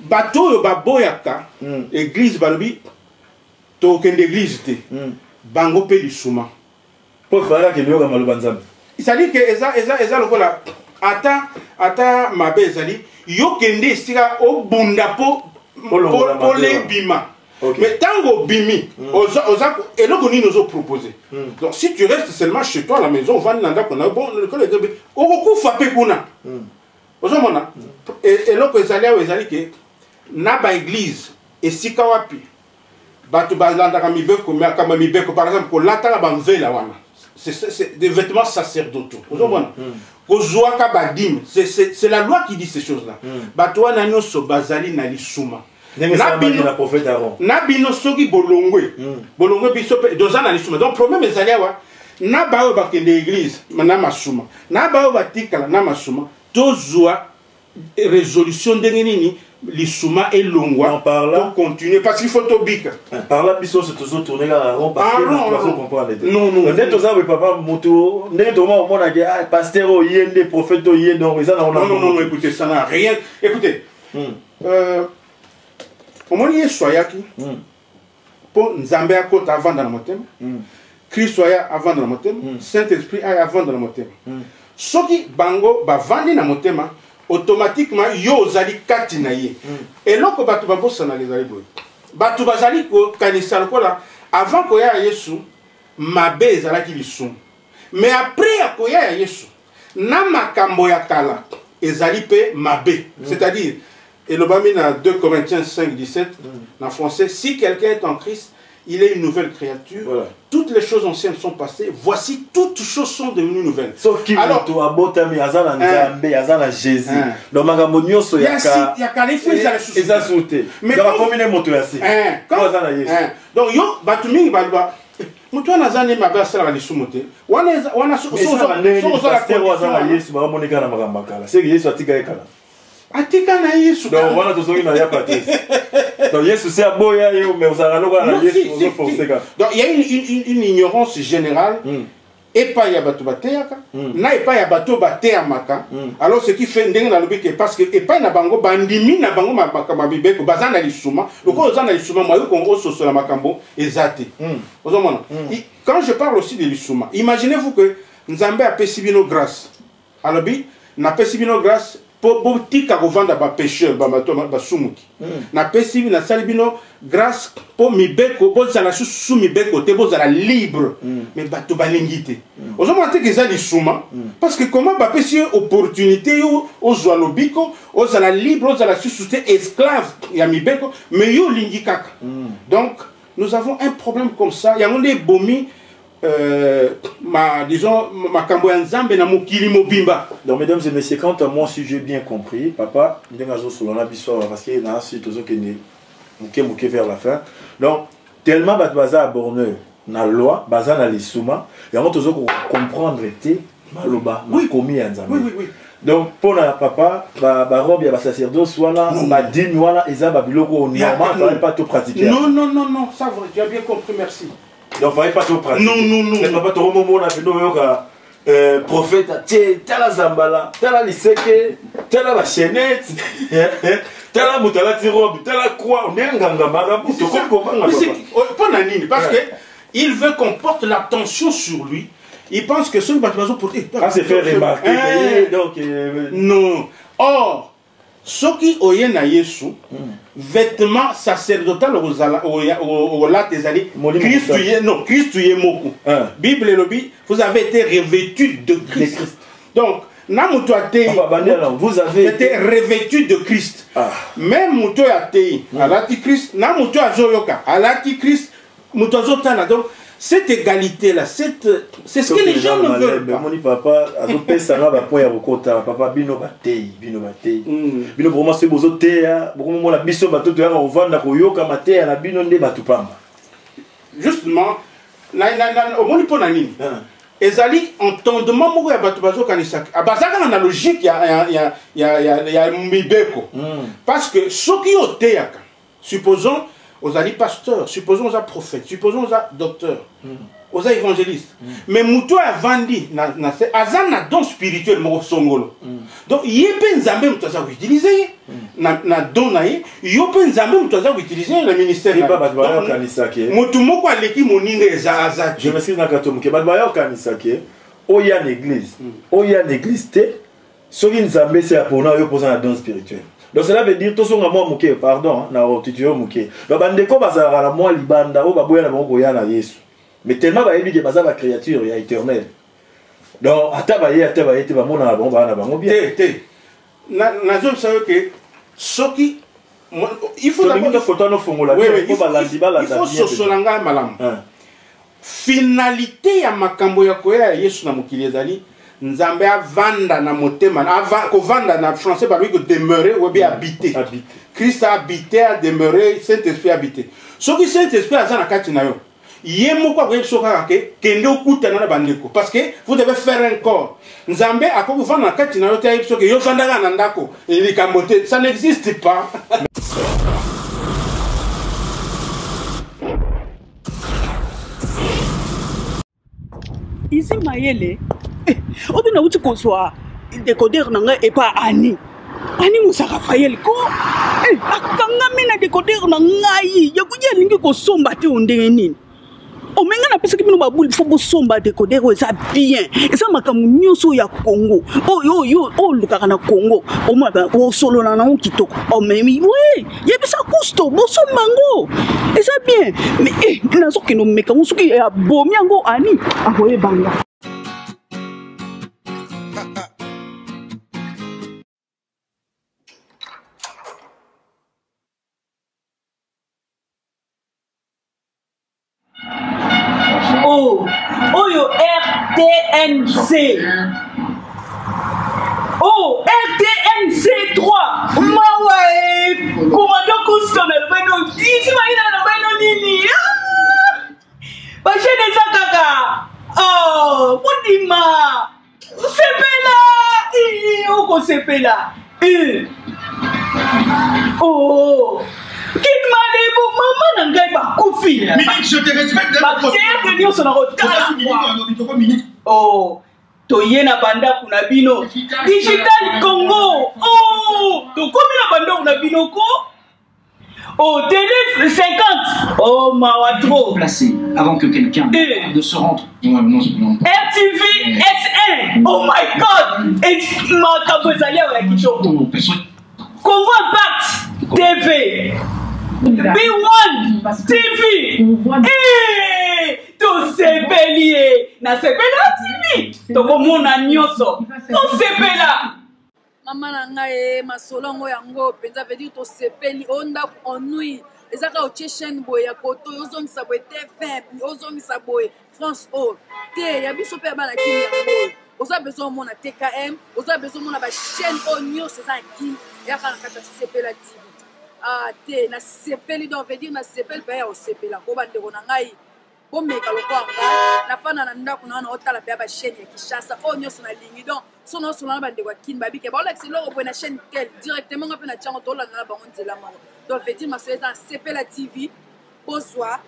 bato oyo baboyaka église balobi tokende église te bango mpe lisuma po falaka liyoka maloba nzambe c'est-à-dire que eza lokola ata mabe ezali yokende esika obunda po lebima mais tango bimi eloko nini ozoproposer donc si tu restes seulement chez toi à la maison ovandi na ndako na bon okokufa mpe kuna ozomona eloko ezali awa ezali ke na baeglise esika wapi bato balandaka mibeko makamba mibeko par exemple kolataka bamvela wana c'est des vêtements sacerdotaux ozomona kozwaka badime c'est la loi qui dit ces choses là bato wana nyonso bazali na lisuma na bino soki bolongwe biso doza na lisuma donc problème ezali awa na baoyo bakende église na masuma na baoyo batikala na masuma tozwa résolution ndenge nini lisuma et longwa pour continuer parce qu'il faut tobika par là biso se toujours tourner la rond parce que nous comprendre non non peut-être ça papa moto ndenge to mo mona que pasteur o yende prophète o yende donc ça on a non écoutez ça n'a rien écoutez au moins Yesu yaki pour nzambe akota avant dans le motema Christ aya avant dans le motema Saint-Esprit aya avant dans le motema soki bango ba vandi na motema automatiquement yo ozali kati na ye eloko bato babosana ezali boye bato bazali kokanisa lokola avant koya ya Yesu mabe ezalaki lisumu mais après ya koya ya Yesu na makambo ya kala ezali pe mabe c'est-à-dire elobami na 2 Corinthiens 5:17 en français si quelqu'un est en Christ il est une nouvelle créature. Voilà. Toutes les choses anciennes sont passées. Voici, toutes choses sont devenues nouvelles. Alors, il y a Jésus. Donc, il y a les filles, ils ont sauté. Mais donc, yo, batumi, balba. Mutu anazani mabasa la lisumute. Wana so atika na Yesu donc wana tozoki na ya patrice donc Yesu c'est aboya yo mais vous allez na Yesu vous forcer donc il y a une ignorance générale et pas ya bato bateyaka na et pas ya bato bateyamaka alors ce qui fait ndenge na lobi que parce que et pas na bango bandimi na bango mabibeko bazana lisuma loko ozana lisuma moi ko ososola makambo ezate ozomona quand je parle aussi de lisuma imaginez-vous que Nzambe a pesibino grâce alobi na pesibino grâce pour tika kovanda ba pécheur ba sumuki na pesibi na salibino grâce pour mibeko boza la sous mibeko te boza la libre mais bato balingite ozoma te que ça di suma parce que comment ba pesi opportunité au zwalobiko oza la libre oza la sous esclave ya mibeko mais yo lingikaka donc nous avons un problème comme ça ya ngonde bomi disons makambo ya nzambe na mokili mobimba. Donc mesdames et messieurs, quand moi si j'ai bien compris papa ndengazo solona biso parce que na suite tozo kende muke vers la fin donc tellement bat baza à borneur na loi baza na lisuma ya mo tozo comprendre te maloba makomi ya nzambe oui donc pour la papa ba robe ya ba sacerdoce wana ba dîme wana eza ba biloko normal pas tout pratiquer non ça vrai tu as bien compris merci. Donc, il ne fallait pas tout pratiquer. Non. Papa, tu as prophète, tala zambala, tala liseke, tala la chaînette, tala moutala tirobe, tala quoi, on est un ganga marabout. Parce qu'il veut qu'on porte l'attention sur lui. Il pense que ce n'est pas de pour quand c'est fait remarquer, donc. Non. Or, ce qui oye na Yesu, vêtements sacerdotal au lat des années, Christ y est moko. Bible lobi, vous avez été revêtus de Christ. Donc, vous avez été revêtus de Christ. Même Mouto Atei, Alati Christ, Namuto Azoyoka, Alati Christ, Mouto Azotana. Donc, cette égalité-là, c'est ce que les gens ne veulent pas. Mon papa, papa, bino batei. Bino pour moi c'est bozo teya, beaucoup moi la biso bato to yanga ovanda ko yoka mateya na bino nde batupamba. Justement, au moni pona nini. Ezali entendement moko ya bato bazo kanisa. Abazaka na logique ya mibeko. Parce que soki oteyaka, supposons aux ali pasteurs, supposons aux prophètes, supposons aux docteurs, aux évangélistes. Mais Moutou a vendu, azana don spirituel mo songolo. Donc yepe nzambe mutaza utiliser na don naye, yepe nzambe mutaza utiliser le ministère. Moutou moko aleki moninga ezaza. Je m'excuse na kato muke badbayo kanisa ke oya l'église te soki nzambe c'est pour na yo posa na don spirituel. Donc cela veut dire tout son amour mouké pardon na otitio mouké. Donc bandeko bazara la moi libanda o baboya na bango ya na Yesu. Mais tellement ba yebi ke bazaba créature ya éternel. Donc atabaye te ba mona bango ba na bango bien. Na zo sayo que soki il faut d'abord de photo no fongola il faut sosolanga malamu. Finalité ya makambo ya koya Yesu na mokili ezali Nzambe avanda na motema kovanda na français par lui que demeurer ou bien habiter. Christ a habité, a demeuré, Saint-Esprit a habité. Ce qui Saint-Esprit a na kati na yo. yemo kwa soka ke kende okutana na bandeko parce que vous devez faire un corps. Nzambe ako vana kati na yote yipso ke yo fandaka na ndako ili kambote, ça n'existe pas. Ici Mayele, obi na uti kozwa décodeur nanga et pas Ani Moussa Raphaël ko akanga mina décodeur na ngai ya kuja lingi ko somba te ondenge nini omenga na pesa kibino babuli fo bo somba décodeur eza bien eza makamu nyonso ya Congo o lukaka na Congo o maba o solo na na kitoko o memi oui yebisa kusto bo sombango eza bien mais nazo kino meka musuki ya bomi yango Ani aboye banga. Oyo RTNC. Oh, RTNC 3. Mawe. Commandant Coustonel. Beno. Ici, maïna na beno nini. Ba chaîne zakaka. Oh, Fodima. Sepela. Oko sepela. Oh. Quitte-moi maman n'engaille pas Koufi. Minute, je te respecte. Oh, Toyena Banda Kunabino. Digital Congo. Oh, to combien la banda Kunabino ko? Oh, télé 50. Oh, Mawatro. Placé avant que quelqu'un ne se rentre. RTV S1. Oh my God. Et ma Kabozalia ou la Kichoko. Congo Impact TV. B1 TV. To sepelier na sepela TV. To komona nyoso. To sepela. Mama na ngai masolongo yango penza veut dire to sepeli onda ennui. Ezaka o chaîne boy ya koto ozongisa boy TFM ozongisa boy France O. Te ya biso pe bana kini yango. Oza besoin mona TKM, oza besoin mona ba chaîne o nyos eza kini ya kana kata sepela TV. Ah, te na sepeli donc veut dire na sepeli pa ya o sepela ko bande ko na ngai bo meka lokwanga na fana na ndako na otala pe ba chaîne ya Kishasa o nyoso na lingi donc sono na bande ko kin babike ba olex loko po na chaîne tel directement ngape na tsango to la na bango nzela mako donc veut dire ma soeza sepela TV bonsoir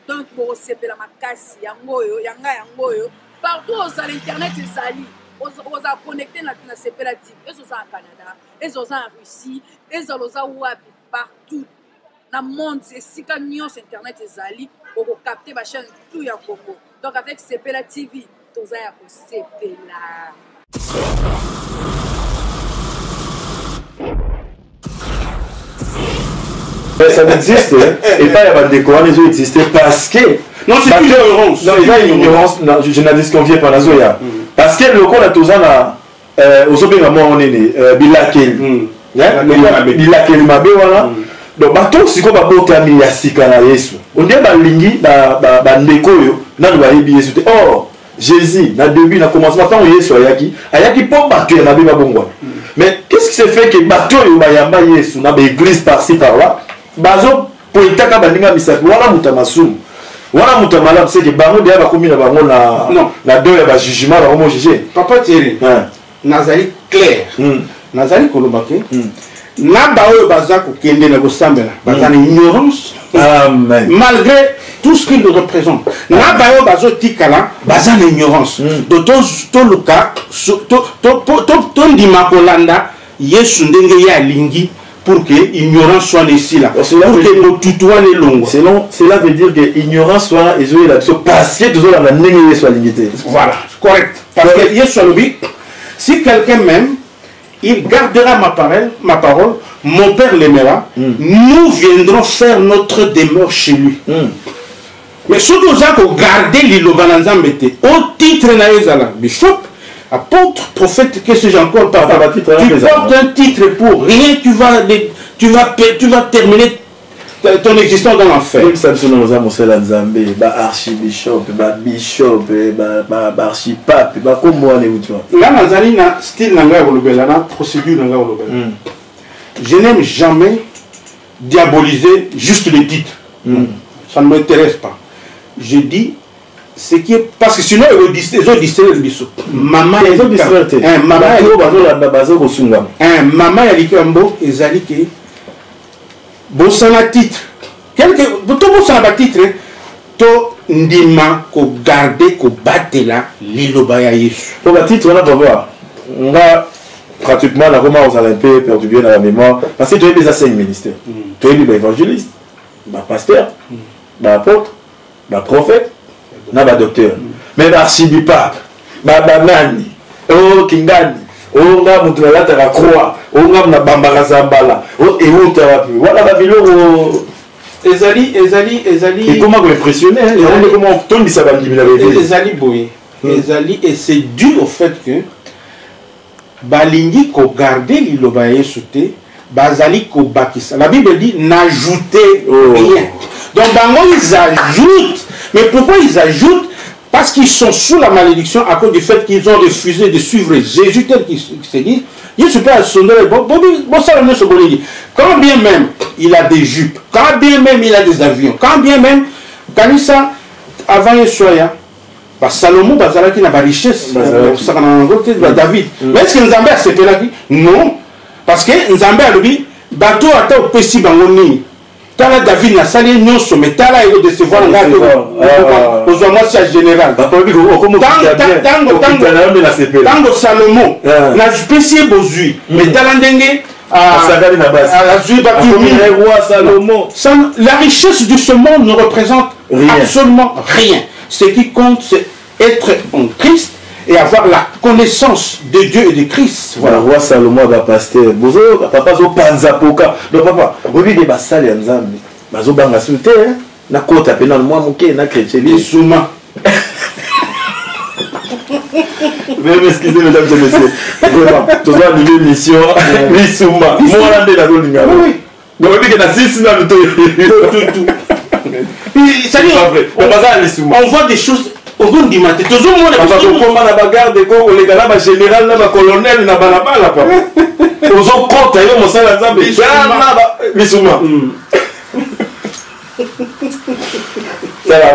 donc bo sepela makasi yangoyo yanga yangoyo partout aux internet ezali oza connecté na sepela TV ezoza en Canada ezoza en Russie ezoza wapi partout dans le monde, c'est si nous internet ezali pour capter ma chaîne tout ya Congo. Donc avec Sepela TV, toza ya ko sepela. Ça existe, et pas il y a des courants, les autres existent parce que. Non, c'est une ignorance. Non, il y a une ignorance, je n'ai dit ce qu'on vient par la Zoya. Parce que le cours de Tozana, aux obéis, on est né, Bilakel. Bilakel Mabe, voilà. Donc, bateau, si on va porter un milliasika na Yesu. On dit, balingi, bandekoyo, nan va yebi Yesu. Oh, Jésus, na début, na commencement, quand on Yesu ayaki pour bateau, na beba bongwa. Mais qu'est-ce qui se fait que bateau, yamba Yesu, na église par-ci par-là, bazo, pour y taka baninga misaki, wala mutamasum. Wala mutamalam, c'est que bango dia ba komi na bango na deux ya ba jugement, ba komo juger. Papa Thierry, nazali clair. Nazali kolobake. Na baoyo baza ko kende na kosambela baza na ignorance. Amen. Malgré tout ce qu'il représente. Na baoyo bazo tikala baza na ignorance. Donc to luka to ndima kolanda Yesu ndenge ya lingi pour que ignorance soit ici là. Pour que nos tutoies les longues. Cela veut dire que ignorance soit isolée là. Parce que toujours la ndenge soit limité. Voilà, correct. Parce que Yesu alobi si quelqu'un m'aime il gardera ma parole, mon Père l'aimera, nous viendrons faire notre demeure chez lui. Mais ce que nous avons gardé l'Ilobananzambete, au titre naïzala, bishop, apôtre, prophète, qu'est-ce que j'ai encore par tu portes un titre pour rien, tu vas terminer ton existence dans l'enfer. Même ça, nous avons Nzambe, archibishop, bishop, archipape, comment on est où tu vois. Là, Nazali na style nanga olobela, na procédure nanga olobela. Je n'aime jamais diaboliser juste les titres. Ça ne m'intéresse pas. je dis ce qui est parce que sinon ils ont distraire le biso maman ils ont distraire maman ya likambo ezali ke bosana titre quelque to bosana ba titre to ndima ko garder ko batela liloba ya Yesu to ba titre on a pas voir on va pratiquement la Roma aux Olympiques perdu bien dans la mémoire parce que tu es déjà 5 ministères tu es évangéliste ba pasteur ba apôtre ba prophète na ba docteur mais ba archibipape ba nani o kingani o nga mutu na lata ka croix o nga na bambala zambala o e uta wapi wala ba biloko ezali et comment vous impressionner hein comment tombi ça ba ndimi na bébé ezali boye ezali et c'est dû au fait que balingi ko garder liloba Yesu te bazali ko bakisa la Bible dit n'ajoutez rien donc bango ils ajoutent. Mais pourquoi ils ajoutent? Parce qu'ils sont sous la malédiction à cause du fait qu'ils ont refusé de suivre Jésus tel qu'il se dit. Quand bien même il a des jupes, quand bien même il a des avions, quand bien même, Kanisa, avant Yeshua, Salomon, qui n'a pas de richesse, David. Mais est-ce que Nzambé a cette là? Non. Parce que Nzambé a dit, bateau a été au Pessi Bangoni. Tala David n'a sali nyonso mais tala il décevoir ngako aux moi c'est général tango Salomon n'a spécial bozui mais tala ndenge Salomon la richesse de ce monde ne représente absolument rien. Ce qui compte c'est être en Christ et avoir la connaissance de Dieu et de Christ. Voilà, roi Salomon va pasteur. Bozo papa zo panza poka. Donc papa, obi de basali nzambe. Bazo banga soute na kota pe na moi moké na chrétien les souma. Veuillez m'excuser mesdames et messieurs. Vraiment, tu dois animer une mission les souma. Moi la de la dolinga. Oui. Donc obi que na 6 na tout. Ça dit on voit des choses. On va dire que tout le monde est comme la bagarre de quoi on est dans la général na colonel na balabala papa. Aux autres comptes ils vont ça ensemble. Bisuma.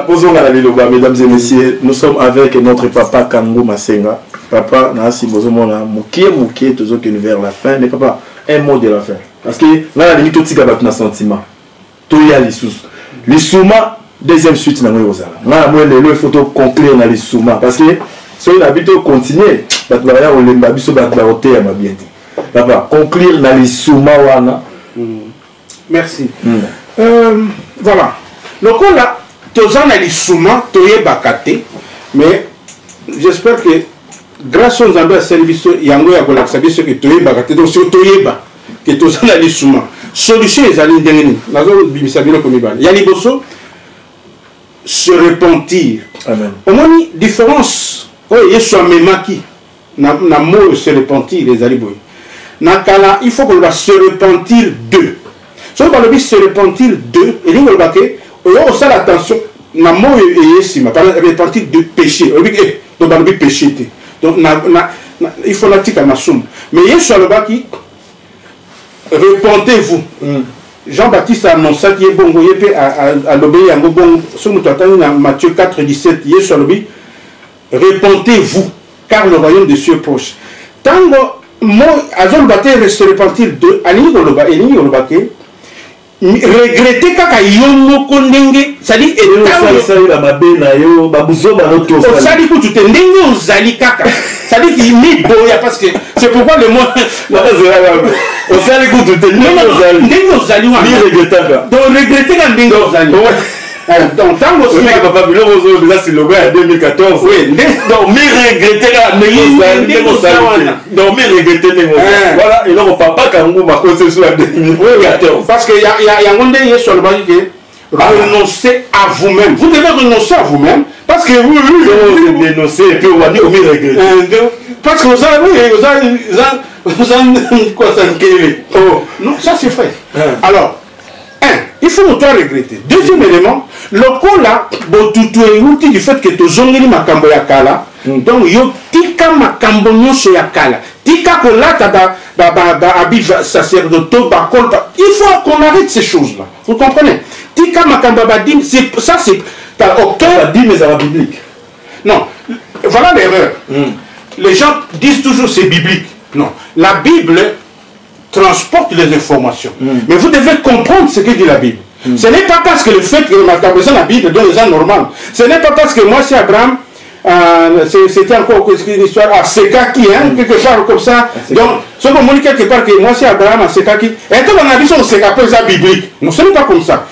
Posons la liloba mesdames et messieurs, nous sommes avec notre papa Kango Masenga. Papa na si bozo mona mukie toujours que vers la fin mais papa un mot de la fin parce que là la limite tout tika bat na sentiment. To ya les souma deuxième suite na moi il faut conclure dans les souma parce que si on habite continuer batbaya on lemba biso batbaote ya bien papa conclure dans les souma wana. Merci. Voilà donc là tozan na les souma toye bakate mais j'espère que grâce aux Zambia service yango ya kolakisa biso que toye bakate donc si toyeba que tozan na les souma solution ezali ndenge nazo bimisa bino komibana ya liboso se repentir. Amen. Au moins, différence. Oui, il soit même qui. Na mot se repentir, les aliboy. Nakala, il faut qu'on va se repentir d'eux. Si on va se repentir d'eux, et on va que, on ça l'attention. Na mot et ici, ma parole repentir de péché. On va le péché. Donc, il faut la tique à ma somme. Mais il soit le bas qui, repentez-vous. Jean-Baptiste a annoncé qu'il est bon, à l'obéir, à Matthieu 4, 17, Yesu a l'obéir, repentez-vous, car le royaume des cieux est proche. Tant que moi, Azol Baté reste repentir de, Anini Goloba, Anini Goloba, regretter kaka yomo kondenge, c'est-à-dire, c'est-à-dire que tu t'es ndenge ozali kaka, c'est-à-dire qu'il met boya parce que c'est pourquoi le mot, osali kutu te ndenge ozali wana mi regrettaka donc regretter ka ndenge ozali donc tango osika papa biloko ozo déjà si logo ya 2014 oui donc mi regretter ka ndenge ozali donc mi regretter ndenge ozali voilà eloko papa kangu makose sur la 2014 parce que yango nde Yesu alobaki ke renoncez à vous-même. Vous devez renoncer à vous-même parce que vous dénoncer et puis on va dire qu'on regretter. Parce que vous avez quoi ça non, ça c'est fait. Alors, il faut nous regretter. Deuxième élément, le coup là, tout est outil du fait que tu zongeli makambo ya kala. Donc yo tika makambo nyonso ya kala. Tika ko lata ba habit sacerdotal ba kolpa. Il faut qu'on arrête ces choses là. Vous comprenez? Tika makambo ba dim, ça c'est par auteur. Dit mais à la biblique. Non, voilà l'erreur. Les gens disent toujours c'est biblique. Non, la Bible transporte les informations. Mais vous devez comprendre ce que dit la Bible. Ce n'est pas parce que le fait que la Bible donne les gens normaux. Ce n'est pas parce que moi c'est Abraham. C'était encore une histoire à Sekaki, quelque part comme ça. Donc, ce qu'on me dit quelque part que moi c'est Abraham à Sekaki. Et quand on a dit que c'est un biblique. Non, ce n'est pas comme ça.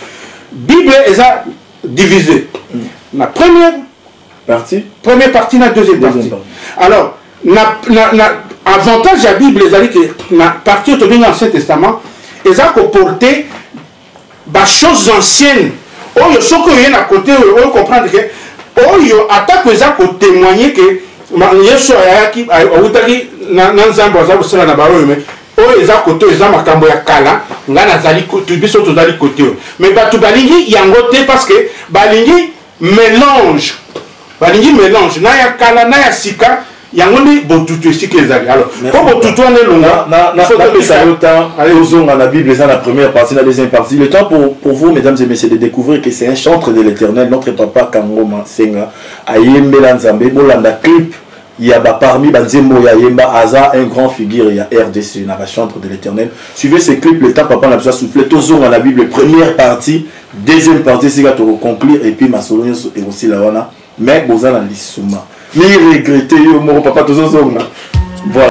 Bible est divisée. La première partie, la deuxième partie. Alors, l'avantage de la Bible, c'est que la partie de l'Ancien Testament, ils ont comporté des choses anciennes. Oh, il faut qu'il y ait à côté, on comprend que oyo atako eza ko témoigner que yesu ayaki awutaki na nzambe aza kosala na baoyo me oyo eza kote eza makambo ya kala nga nazali biso tozali kote oyo mais bato balingi yango te parce que balingi mélange na ya kala na ya sika yango nde botutu esika ezali alors po botutu wana elonga napesa yo temps ozonga na Bible eza la première partie, la deuxième partie. Le temps pour vous, mesdames et messieurs, de découvrir que c'est un chantre de l'Éternel. Notre papa Kangoma Senga ayembela nzambe bolanda clip yaba parmi banzembo ya yemba aza un grand figure ya RDC na ba chantre de l'Éternel. Suivez ces clips, le temps papa n'a besoin souffler tozonga la Bible première partie, deuxième partie c'est to conclure et puis masolo et aussi la wana mais bozala lisuma ni regretter yo mon papa tozonga. Voilà.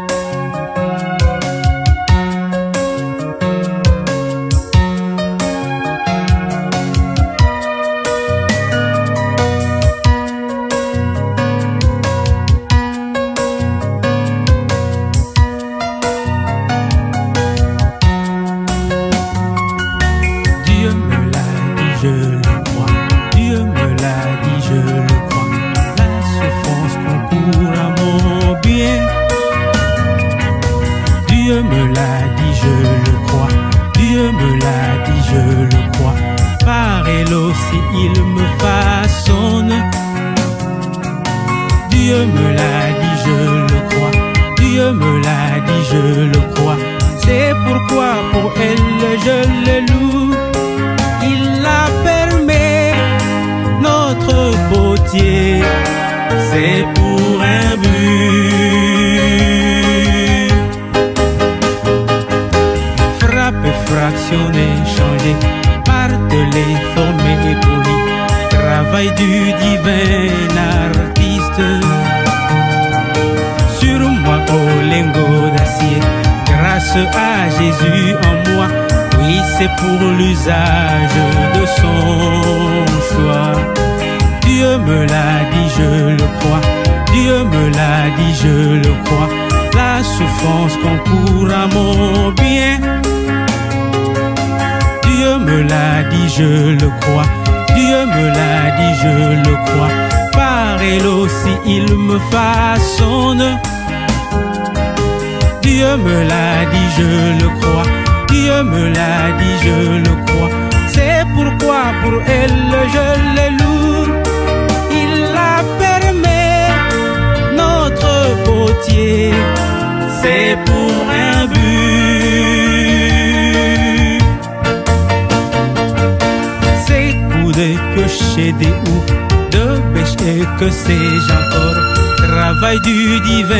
Que sais-je encore, travail du divin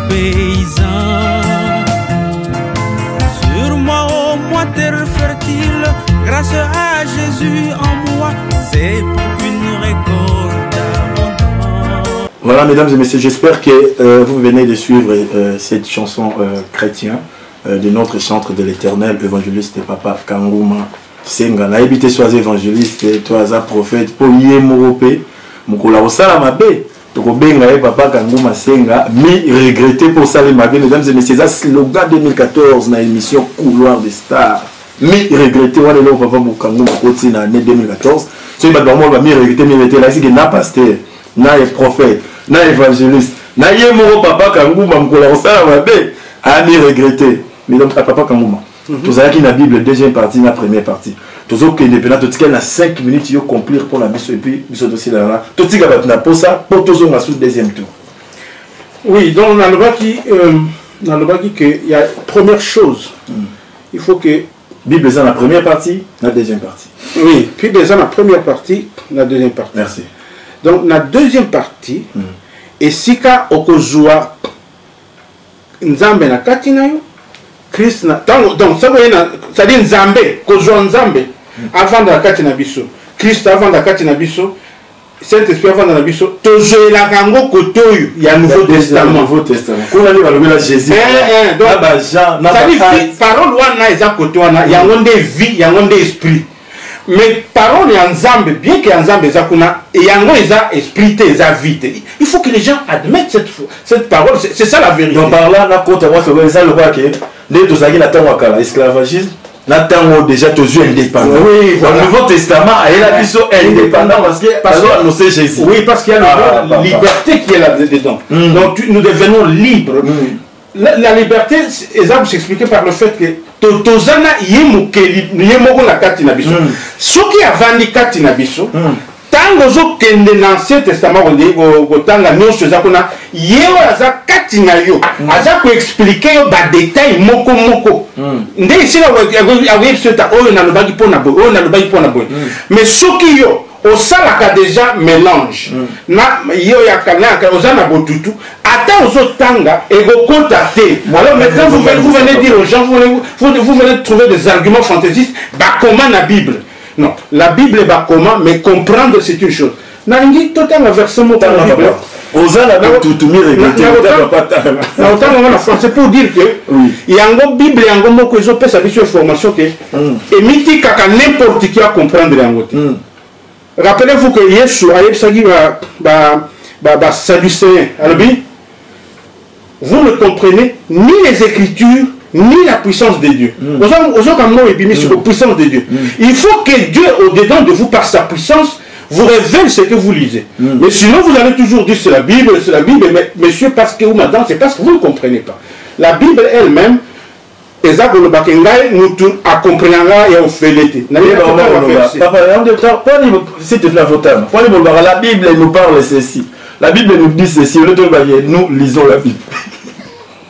paysan. Sur moi, ô moi, terre fertile, grâce à Jésus en moi, c'est une récolte abondante. Voilà, mesdames et messieurs, j'espère que vous venez de suivre cette chanson chrétienne de notre chantre de l'Éternel, évangéliste Papa Kangoma Senga. Na habité soit évangéliste, toi, un prophète, pour y mouroper. Mukula osala mabe tokobenga ye papa Kangoma Senga mi regretter pour ça les mabe. Mesdames et messieurs, c'est slogan 2014 na émission Couloir des Stars mi regretter wale lo papa Kangoma koti na année 2014 so il va mi regretter mi mettre là ici que na pasteur na prophète na évangéliste na ye moro papa Kangoma mukula osala mabe a mi regretter. Mesdames papa Kangoma tout ça qui na Bible deuxième partie na première partie toujours que indépendant tout cas na 5 minutes yo conclure pour la mission et puis mission aussi là tout ça va na pour ça pour toujours na sous deuxième tour. Oui, donc dans le bas qui que il y a première chose il faut que Bible c'est la première partie la deuxième partie Oui, puis déjà la première partie, la deuxième partie. Merci. Donc la deuxième partie, et sika okozua nzambe na kati na yo, Christ na donc ça veut dire ça dit nzambe kozua nzambe avant de la kati na biso, Christ avant de la kati na biso, Saint-Esprit avant de la biso, tozoela kango kotoyo ya Nouveau Testament. Nouveau Testament. Qu'on a lu dans le Jésus. Donc ça dit parole wana eza kotoana, yango nde vie, yango nde esprit. Mais parole ya nzambe, bien que nzambe eza kuna, yango eza esprit te eza vie. Il faut que les gens admettent cette parole, c'est ça la vérité. Donc par là, na compte moi c'est ça le quoi que les deux amis n'attendent pas kala esclavagisme. N'attendons déjà tous yeux indépendants. Oui, dans le Nouveau Testament, il y a la sont indépendants parce que annoncer Jésus. Oui, parce qu'il y a la liberté qui est là-dedans. Donc nous devenons libres. La liberté, exemple, s'expliquait par le fait que Totozana yemoko la kati na biso. Soki avandi kati na biso, tango zo kende na Ancien Testament ko tanga nyonso za kuna yewa za kati na yo. Aza ko expliquer yo ba détail moko moko. Nde sila wa yebseta oyo na lobaki pona boy, oyo na lobaki pona boy. Mais soki yo osalaka déjà mélange na yo ya kanaka ozana botutu ata ozotanga egokota te. Alors maintenant vous venez dire aux gens, vous venez trouver des arguments fantaisistes bah comment la Bible. Non, la Bible est bah comment, mais comprendre c'est une chose. Nalingi total versement dans la Bible. Ozana botutu c'est pour dire que il y a une Bible, il y a un mot que je peux savoir sur information que et miti kaka n'importe qui a comprendre yango. Rappelez-vous que Yeshua a Sadducéen. Vous ne comprenez ni les Écritures, ni la puissance de Dieu. Vous avez sur la puissance de Dieu. Il faut que Dieu, au-dedans de vous, par sa puissance, vous révèle ce que vous lisez. Mais sinon, vous allez toujours dire c'est la Bible, mais monsieur, parce que ou madame, c'est parce que vous ne comprenez pas. La Bible elle-même, Ezak le Bakengai, nous comprenons et on fait l'été. La Bible nous parle ceci. La Bible nous dit ceci. Nous lisons la Bible.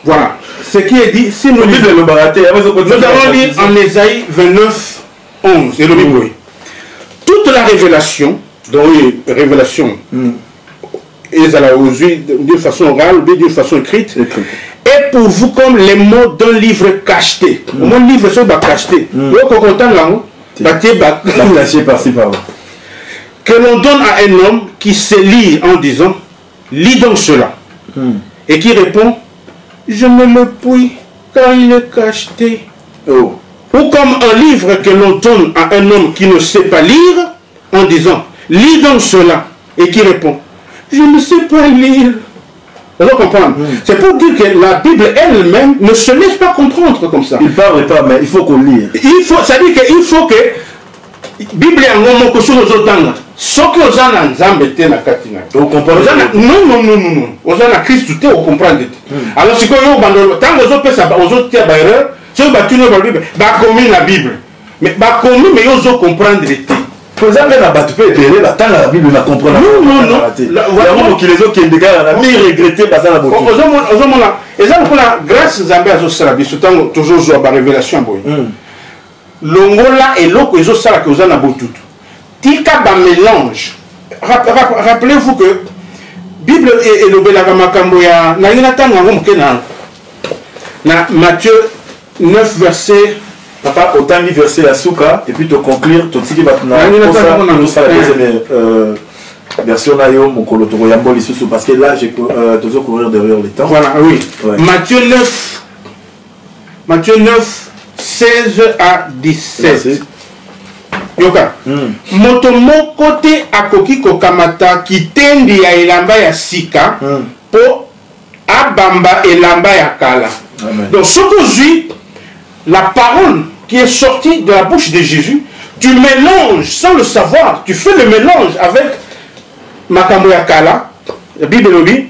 Voilà. Ce qui est dit, si nous lisons, nous allons lire en Ésaïe 29, 11. Toute la révélation, donc révélation, d'une façon orale ou d'une façon écrite, et pour vous comme les mots d'un livre cacheté. Mon livre c'est cacheté. Que l'on donne à un homme qui se lit en disant, lis donc cela. Et qui répond, je me le puis car il est cacheté. Ou comme un livre que l'on donne à un homme qui ne sait pas lire en disant, lis donc cela. Et qui répond, je ne sais pas lire. Vous comprenez? C'est pour dire que la Bible elle-même ne se laisse pas comprendre comme ça. Il parle pas, mais il faut qu'on lise. Ça dit qu'il faut que la Bible est un moment que sur nos autres. Ce que vous avez en Zambé, na katina. Vous comprenez? Non. Vous avez en Christ, tout est au comprendre. Alors si vous avez tant que vous avez ça, vous avez tiré erreur. Si vous avez la Bible, vous avez la Bible. Mais vous avez comprendre les thés. Vous avez la Bible, la comprendre. Non. La grâce Zambé a Zosalabi, toujours la révélation. Longola et l'eau que Zosala que vous en avez tout. Tika ba mélange. Rappelez-vous que Bible et le Belagamakambo ya na Matthieu 9 verset. Papa, autant dit verset la souka, et puis te conclure, tout ce qui va version nayo mon kolotoro yambo lisusu parce que là j'ai toujours courir derrière le temps. Voilà, oui. Ouais. Matthieu 9 16 à 17. Yoka. Moto moko te akoki kokamata kitendi ya elamba ya sika po abamba elamba ya kala. Donc ce qu'aujourd'hui la parole qui est sortie de la bouche de Jésus, tu mélanges sans le savoir, tu fais le mélange avec makambo ya kala, la Bible nous dit,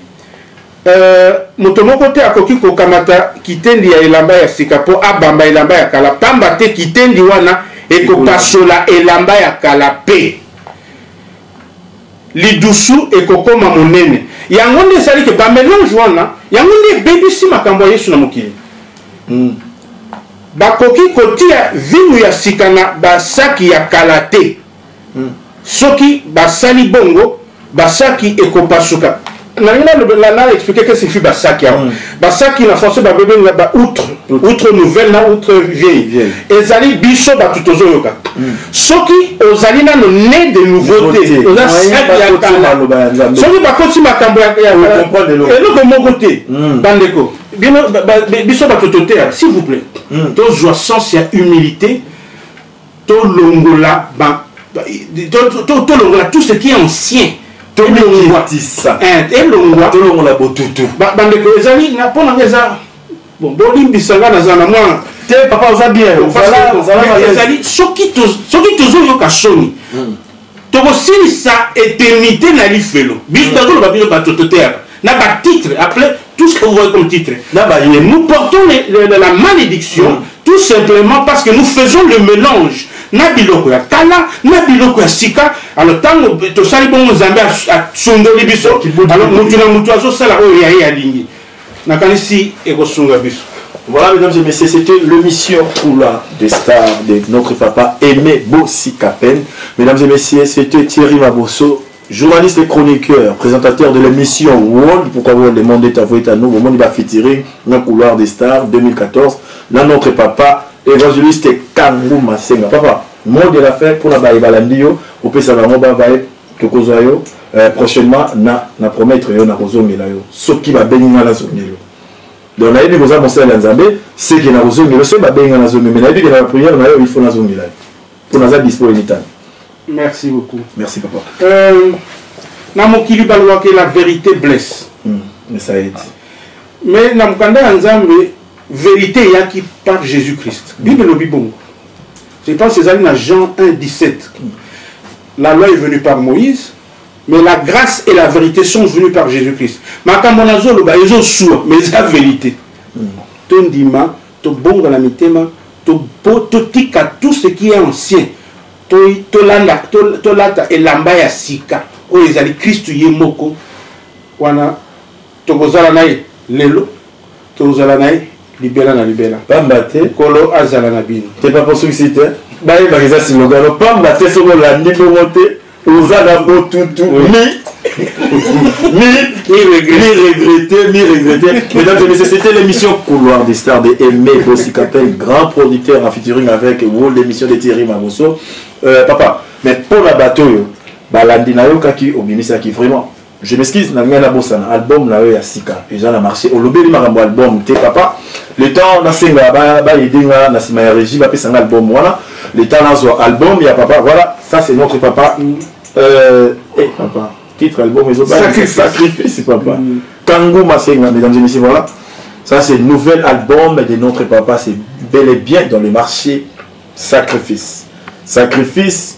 motomoko te akoki kokamata kitendi ya elamba ya sika po abamba elamba ya kala, pamba te kitendi wana ekopasola elamba ya kala pe. Lidusu ekokoma monene. Yango nde sali ke ba mélange wana, yango nde bebisi makambo ya Yesu na mokili. bakoki kotia vinu ya sikana basaki ya kalate soki basali bongo basaki ekopasuka na expliquer que c'est basaki basaki na français ba bébé ba outre nouvelle na outre vieille ezali biso ba tutozo yoka soki ozali na né de nouveauté oza saki ya kala soki bakoti makambo ya eloko moko te bandeko biso ba tutote s'il vous plaît to joie sens ya humilité to longola to longola tout ce qui est ancien elongwa botutu bandeko ezali mpona nga eza bolimbisanga naza na mwa te papa oza bien ezali soki tozoyoka soni tokosilisa éternité na lifelo biso tozoloba bino batoto te na batitre après tout ce que vous voyez comme titre nous portons la malédiction tout simplement parce que nous faisons le mélange na biloko ya kala na biloko ya sika alors tango tosali bongo nzambe asundoli biso alors mutu na mutu azosala oyo yaye alingi nakanisi ekosunga biso. Voilà, mesdames et messieurs, c'était l'émission Couleur des stars de notre papa Aimé Bossi-Kapen. Mesdames et messieurs, c'était Thierry Mabosso, journaliste et chroniqueur, présentateur de l'émission World, pourquoi vous le monde est à vous et à nous, au monde va featuring dans Couleur des stars 2014, dans notre papa évangéliste Kangou Masenga. Papa, mot de la fête pour la Baïbalandio, au Pesavaron Babaï, Tokozayo, prochainement, na promettre yo na kozongela yo. Soki ba benga la zongelo. Donc na yebi koza monsala na Nzambe, c'est que na kozongelo, so ba benga na zongelo, mais na yebi que la prière na yo il faut na zongela. Pour na za disponibilité. Merci beaucoup. Merci papa. Na mokili balwa que la vérité blesse. Mais ça aide. Mais na mukanda Nzambe vérité yaki par Jésus-Christ. Bible no bibongo. Je pense que c'est dans Jean 1:17. La loi est venue par Moïse, mais la grâce et la vérité sont venues par Jésus-Christ. Makambonazo lo ba ezo soua, mais c'est la vérité. Tondima, to bonga la mitema, to tika tout ce qui est ancien. To lata elamba ya sika. O ezali Christ yemoko. Wana to kozala nae lelo, to kozala nae libela na libela. Pambate kolo azala na bino. T'es pas pour solliciter. Baye bageza silogano pambate soko la ndimo monte uzana botutu mi regretter. Mesdames et messieurs, c'était l'émission Couloir des stars de Aimé Bossi-Kapen, grand producteur en featuring avec l'émission de Thierry Mabosso. Papa, mais pour la bateau, balandi na yo kaki obimisa ki vraiment. Je m'excuse, na ngana bosana album na yo ya sika. Et j'en a marché au lobby marambo album te papa. Le temps na senga ba yedinga na sima ya régie ba pesa album voilà. Le temps na zo album ya papa voilà, ça c'est notre papa. Papa, titre album sacrifice papa. Kangou Masenga, mesdames et messieurs, voilà. Ça c'est nouvel album de notre papa, c'est bel et bien dans le marché sacrifice. Sacrifice.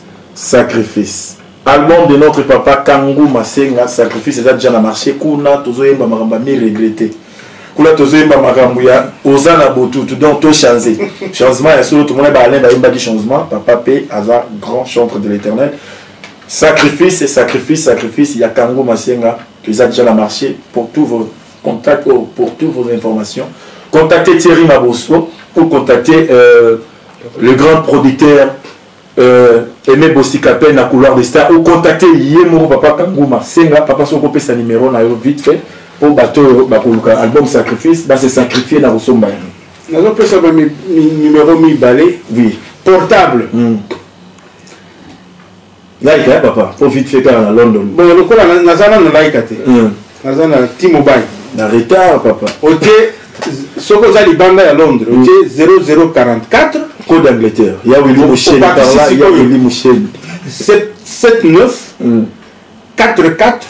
Album de notre papa Kangou Masenga, sacrifice, c'est déjà dans le marché. Kuna tozoyemba maramba mi regretter. Kuna tozoyemba makambo ya ozana botutu donc to changer. Changement ya solo tout le monde ba aller ba yemba di changement, papa P Azar grand chantre de l'Éternel. Sacrifice, il y a Kangou Masenga qui est déjà dans le marché pour tous vos contacts, pour toutes vos informations. Contactez Thierry Mabosso pour contacter le grand producteur Aimé Bossi-Kapen à Couloir des stars ou contacter Yemo papa Kangou Masenga papa son copie sa numéro na yo vite fait pour bateau bakuluka album sacrifice bah c'est sacrifié na Rosomba na zo pesa ba numéro mi balé oui portable like papa pour vite fait dans London bon le ko na zana na like te na zana T-Mobile na retard papa OK soko za libanda ya Londres OK 0044 code d'Angleterre. Il y a Willy Mouchen par là, il y a Willy Mouchen. 79 44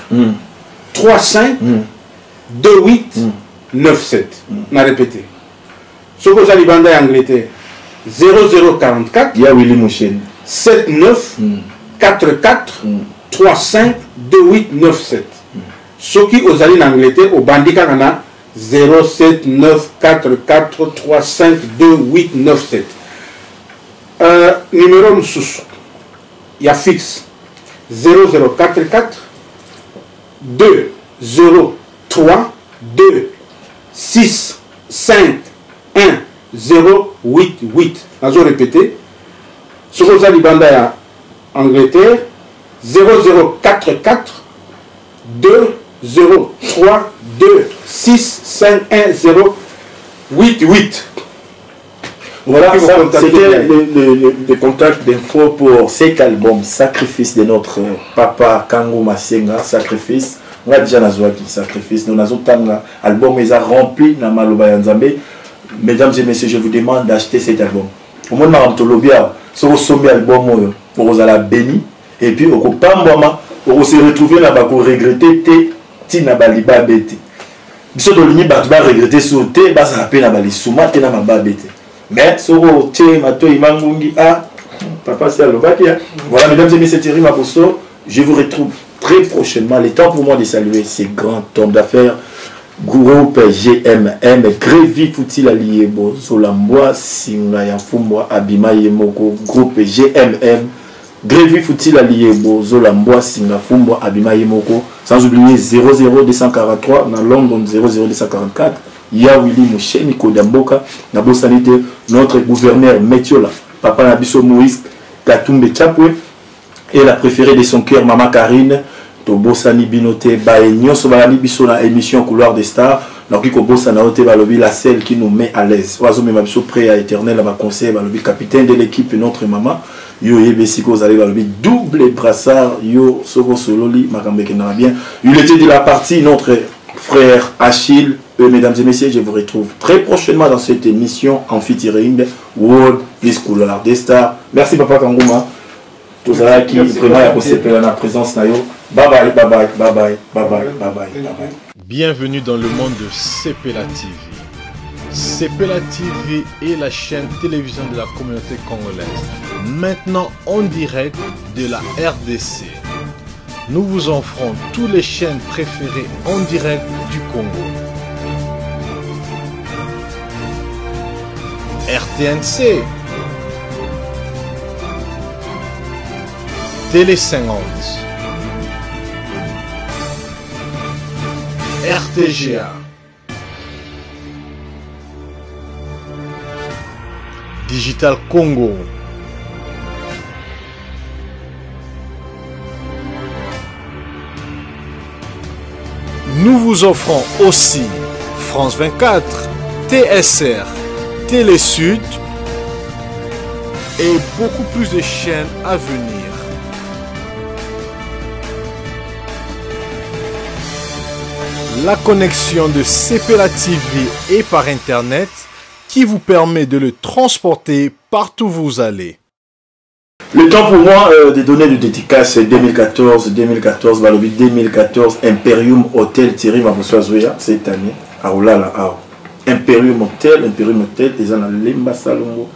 35 28 97. On a répété. Ce que vous avez en Angleterre 0044. Il y a Willy Mouchen. 79 44 35 28 97. Ce qui vous avez en Angleterre au Bandika 07 944 35 28 97. Numéro sous il y a fixe 0044 203 2 6 5 1 088. Je répéter. Sur Rosa Libanda Angleterre 0044 203 2651088. Voilà, c'était le contact d'info pour cet album Sacrifice de notre papa Kango Masenga. Sacrifice, on a déjà nazouaki Sacrifice. Nous avons un album qui est rempli dans Maloba Yanzambe. Mesdames et messieurs, je vous demande d'acheter cet album. Au moment où on a un album pour vous aller béni et puis on va se retrouver là-bas pour regretter tina baliba bete. Biso to lini ba regretter sur te ba ça appelle na bali souma te na mababete. Mais soro te mato imangungi a papa c'est alobaki. Voilà mesdames et messieurs, Thierry Mabosso, je vous retrouve très prochainement. Le temps pour moi de saluer ces grands hommes d'affaires. Groupe GMM, Grévi Foutil Aliebo, Zolamboa, Singa Yafumbwa, Abima Yemoko, groupe GMM, Grévi Foutil Aliebo, Zolamboa, Singa Fumbwa, Abima Yemoko, sans oublier 00243, dans London 00244, Yawili Moucheni Kodamboka, Nabo Sanité, notre gouverneur Metiola, Papa Nabiso Moïse, Katumbe Chapwe, et la préférée de son cœur, Maman Karine, Tobosani Binote Baenyo Sobalani Biso na émission Couloir des Stars. Donc Kobosana Ote Balobi, la celle qui nous met à l'aise. Oiseau Memabiso prêt à éternel à ma conseil Balobi, capitaine de l'équipe, notre maman. Yo Yebesiko Zale Balobi, double brassard. Yo Sogo Sololi, Makambeke n'a bien. Il était de la partie, notre frère Achille. Mesdames et messieurs, je vous retrouve très prochainement dans cette émission Amphi-Ring World Miss Couloir des Stars. Merci Papa Kangouma. Tout ça qui vraiment a posé la présence na yo. Bye bye, bye bye, bye bye, bye bye, bye bye, bye bye. Bienvenue dans le monde de Sepela TV. Sepela TV est la chaîne télévision de la communauté congolaise. Maintenant en direct de la RDC. Nous vous offrons toutes les chaînes préférées en direct du Congo. RTNC, Télé 50, RTGA, Digital Congo, nous vous offrons aussi France 24, TSR, Télé Sud et beaucoup plus de chaînes à venir. La connexion de Sepela TV est par internet qui vous permet de le transporter partout où vous allez. Le temps pour moi de donner le dédicace 2014, Balobi 2014, Imperium Hotel Thierry Mabosso Azoya cette année. Aoulala, Ao. Imperium Hotel, ils ont la Lemba Salongo.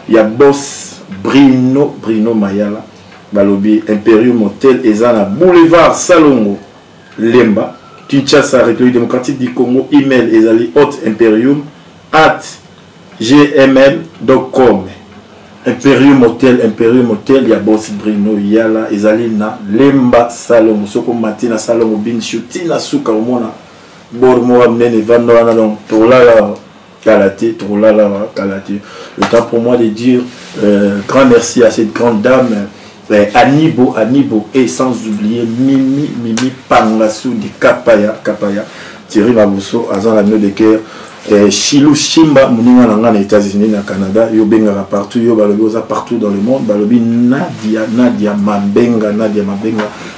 Il y a Boss Brino Mayala. Balobi Imperium Hotel, ils ont la Boulevard Salongo. Lemba. Kinshasa, République démocratique du Congo, email ezali hotImperium@gmm.com. Imperium Hotel, il y a Boss Brino Yala, ezali na Lemba Salongo. Soko matina Salongo bin shutina suka omona. Bormo amnene vandona donc tourlala kalate. Le temps pour moi de dire grand merci à cette grande dame. Anibo et sans oublier Mimi Pangasu di Kapaya Thierry Mabosso azan l'agneau de cœur Chilou Shimba Mouninga Nanga aux États-Unis na Canada yo benga partout yo balobi partout dans le monde balobi Nadia Mabenga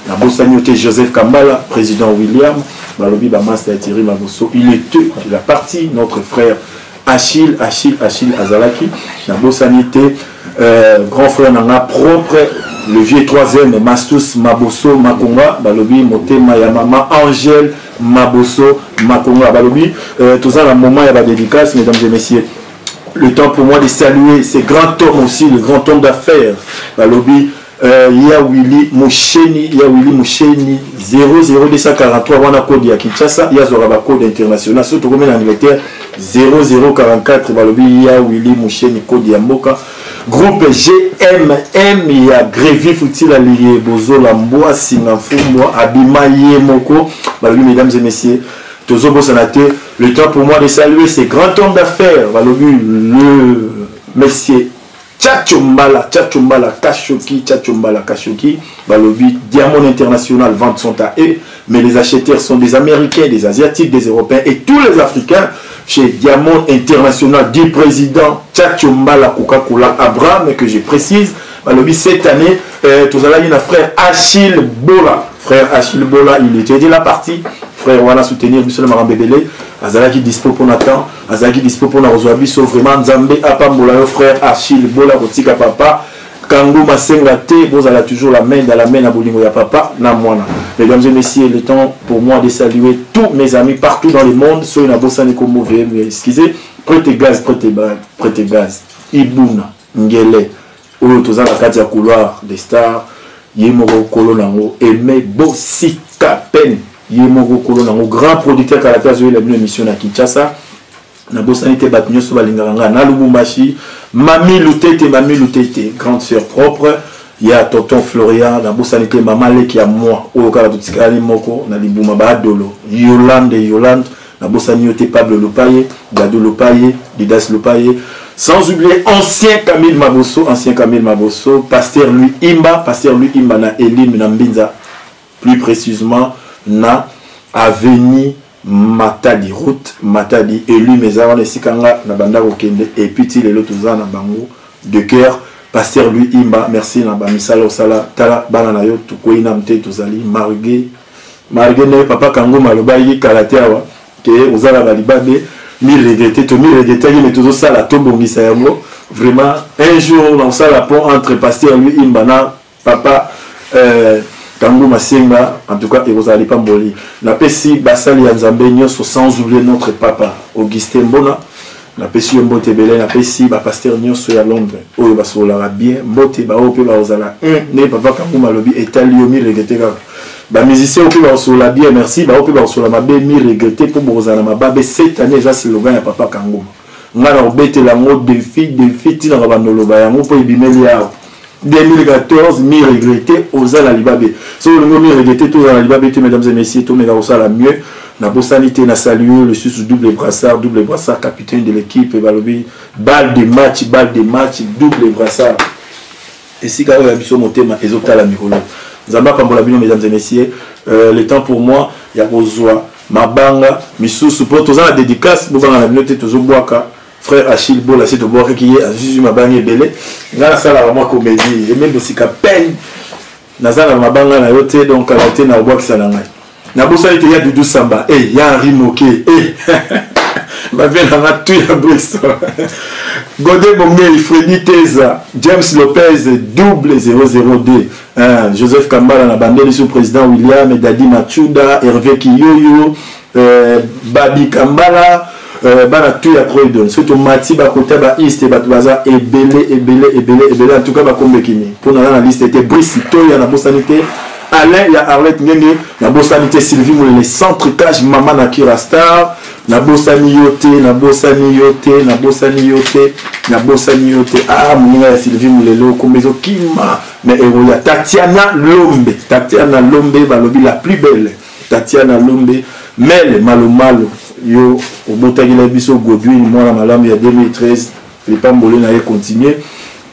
na Bossanio Joseph Kambala président William balobi ba master Thierry Mabosso il était de la partie notre frère Achille Azalaki na Bossanité grand frère Nanga propre le vieux troisième Mastus Mabosso Makonga Balobi Motema ya Mama Angèle Mabosso Makonga Balobi tout ça dans le moment il y a la dédicace mesdames et messieurs. Le temps pour moi de saluer ces grands hommes aussi, le grand homme d'affaires Balobi Yawili Moucheni 00243 wana code ya Kinshasa yazora ba code international surtout comme en Angleterre 0044 Balobi Yawili Moucheni code ya Mboka. Groupe GMM, il y a Grévi Foutil Aliebo, Zolamboa, Singa Fumbwa, Abima Yemoko. Mesdames et messieurs, Tozo Bosanate, Le temps pour moi de saluer ces grands hommes d'affaires. Le monsieur Tchatchombala Kashoki, Balobi, Diamond International, ventes sont à eux, mais les acheteurs sont des Américains, des Asiatiques, des Européens et tous les Africains. Chez Diamond International, du président Tchatchombala Coca-Cola Abraham, que je précise, Balobi, cette année, tout à l'heure, frère Achille Bola. Frère Achille Bola, il était de la partie. Frère, voilà, soutenir Bissol Marambébélé. Azalaki dispo pour Nathan, Azalaki dispo pour Narozoabi, sauf vraiment Nzambe Apambola, frère Achille Bola, Rotika Papa, Kango Masenga Te, vous avez toujours la main dans la main à Bolingo ya Papa, Namwana. Mesdames et messieurs, le temps pour moi de saluer tous mes amis partout dans le monde, soit une abosane comme mauvais, excusez, prêtez gaz, Ibuna, Ngele, Oyotoza la Katia couloir des stars, Yemoro Kolonango, Aimé Bosika Pen. Yemoko Kolonango, grand producteur à la place de l'émission à Kinshasa. Na bosanité batnyo so balinganga na Lubumbashi, Mami Lutete, grande sœur propre. Il y a tonton Florian, na bosanité maman le qui a moi, au kala tutikali moko na libuma ba dolo. Yolande, na bosanité Pablo Lopaye, Gado Lopaye, Didas Lopaye. Sans oublier ancien Camille Mabosso, pasteur lui Imba na Elim na Mbinza, plus précisément na Avenue Matadi, route Matadi, élu Mezara Nesikanga na banda Okende, et puis il est l'autre na bango de cœur, pasteur lui Imba, merci na bamisala osala tala bana na yo tukoi na mte tozali margué ne papa kango malobayi kalateawa ke ozala balibabe mi regretter mais toujours ça la tobongisa yango vraiment un jour dans ça la pont entre pasteur lui Imba na papa Kango Masenga, en tout cas, et vous allez pas mboli. La Pessi Basali Yanzambe, sans oublier notre papa, Augustin Bona. La Pessi Mbote Belé, la Pessi Pasteur Nyoso ya Londres. Oyo basola bien, Mbote Baope Baozala. Ne papa Kango Malobi, Etaliomi regretté. Ba musicien Ope Baosola bien, merci. Baope Baosola Mabe, mi regretté pour Bozala Mababe. Cette année, ça c'est le gars ya papa Kango. Ngana obete la mode défi, tina Rabanoloba, yango po ibimeli yao. 2014, mi regretté aux Alibabé. Si vous mi regretté tous Alibabé, mesdames et messieurs, tout mes gars, la mieux. Na Bossanité, na salué le sous double brassard, capitaine de l'équipe, Balobi, balle de match, double brassard. Et si quand même, il mon thème, et la Mikolo. Zamba Pambolabino, mesdames et messieurs, le temps pour moi, il y a Rozoa, Mabanga, Missou, pour tous la dédicace, vous allez la minute, tous Boaka. Frère Achille Bola, c'est de boire qui est à Jésus Mabanga belé. Dans la salle à moi comédie, et même aussi qu'à peine. Dans la salle à Mabanga na yote, donc à la tête na bois qui s'en a. Na bossa il y a Doudou Samba, il y a Henri Moké, ma belle a tout à Bristol. Godé Bomé, Freddy Teza, James Lopez, double 00D. Joseph Kambala, la bande sous président William, Dadi Machuda, Hervé Kiyoyo, Babi Kambala. Bana tout ya Croydon surtout Mati Bakota ba East et Batwaza et belé en tout cas ba Kombekini pour la liste était Brice Toya na Bossanité Alain ya Arlette Ngenge na Bossanité Sylvie Moulé centre cage Maman na Kirastar na Bossanioté ah Mouninga ya Sylvie Moulé lo Kombezo Kima mais ya Tatiana Lombe balobi la plus belle Tatiana Lombe Mel Malo yo au Botagila Biso Godwin moi la malam il y a 2013 les Pambolé n'a continué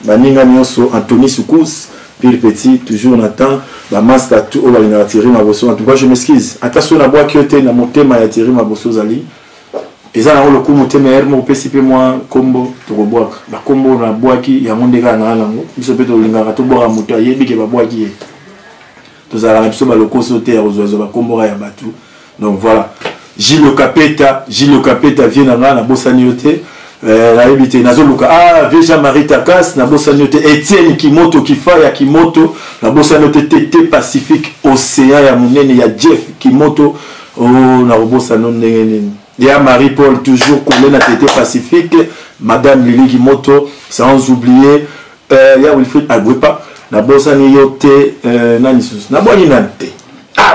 baninga nyonso Anthony Soukous Pile Petit toujours Nathan la master tout au balinga Thierry Mabosso en tout cas je m'excuse attention na bois qui était na motema ya Thierry Mabosso zali eza na le coup motema hermo PCP moi combo to bois ba combo na bois qui ya mondeka na lango biso pe to linga to bois moto yebi ke ba bois qui to za la biso ba le consoter aux oiseaux ba combo ya batu donc voilà Gilles Capeta vient na Bossanioté la habité Nazoluka Veja Marie Takas na Bossanioté Etienne Kimoto Kifaya Kimoto na Bossanioté TT Pacifique Océan ya Munene ya Jeff Kimoto na Bossanioté ya Marie-Paul toujours collé na TT Pacifique Madame Lily Kimoto sans oublier ya Wilfried Agwepa na Bossanioté nanisus na Bolinante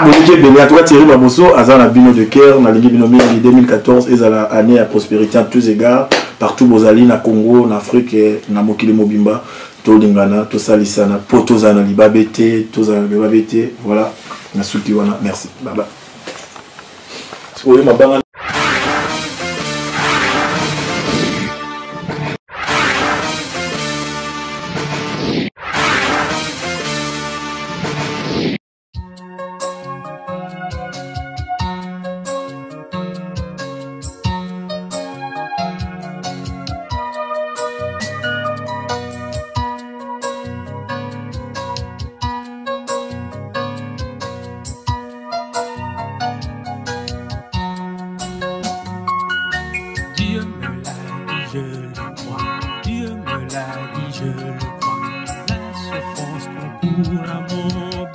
Monique Béné, à toi Thierry Mabosso, Azan Bino de Caire, na Ligue Binomé en 2014, et à l'année à prospérité en tous égards, partout Bozali, na Congo, en Afrique, na Mokili Mobimba, Tolingana, Tosalisana, Potozana, Libabete, Tozana, Libabete, voilà, na Soutiwana, merci, baba.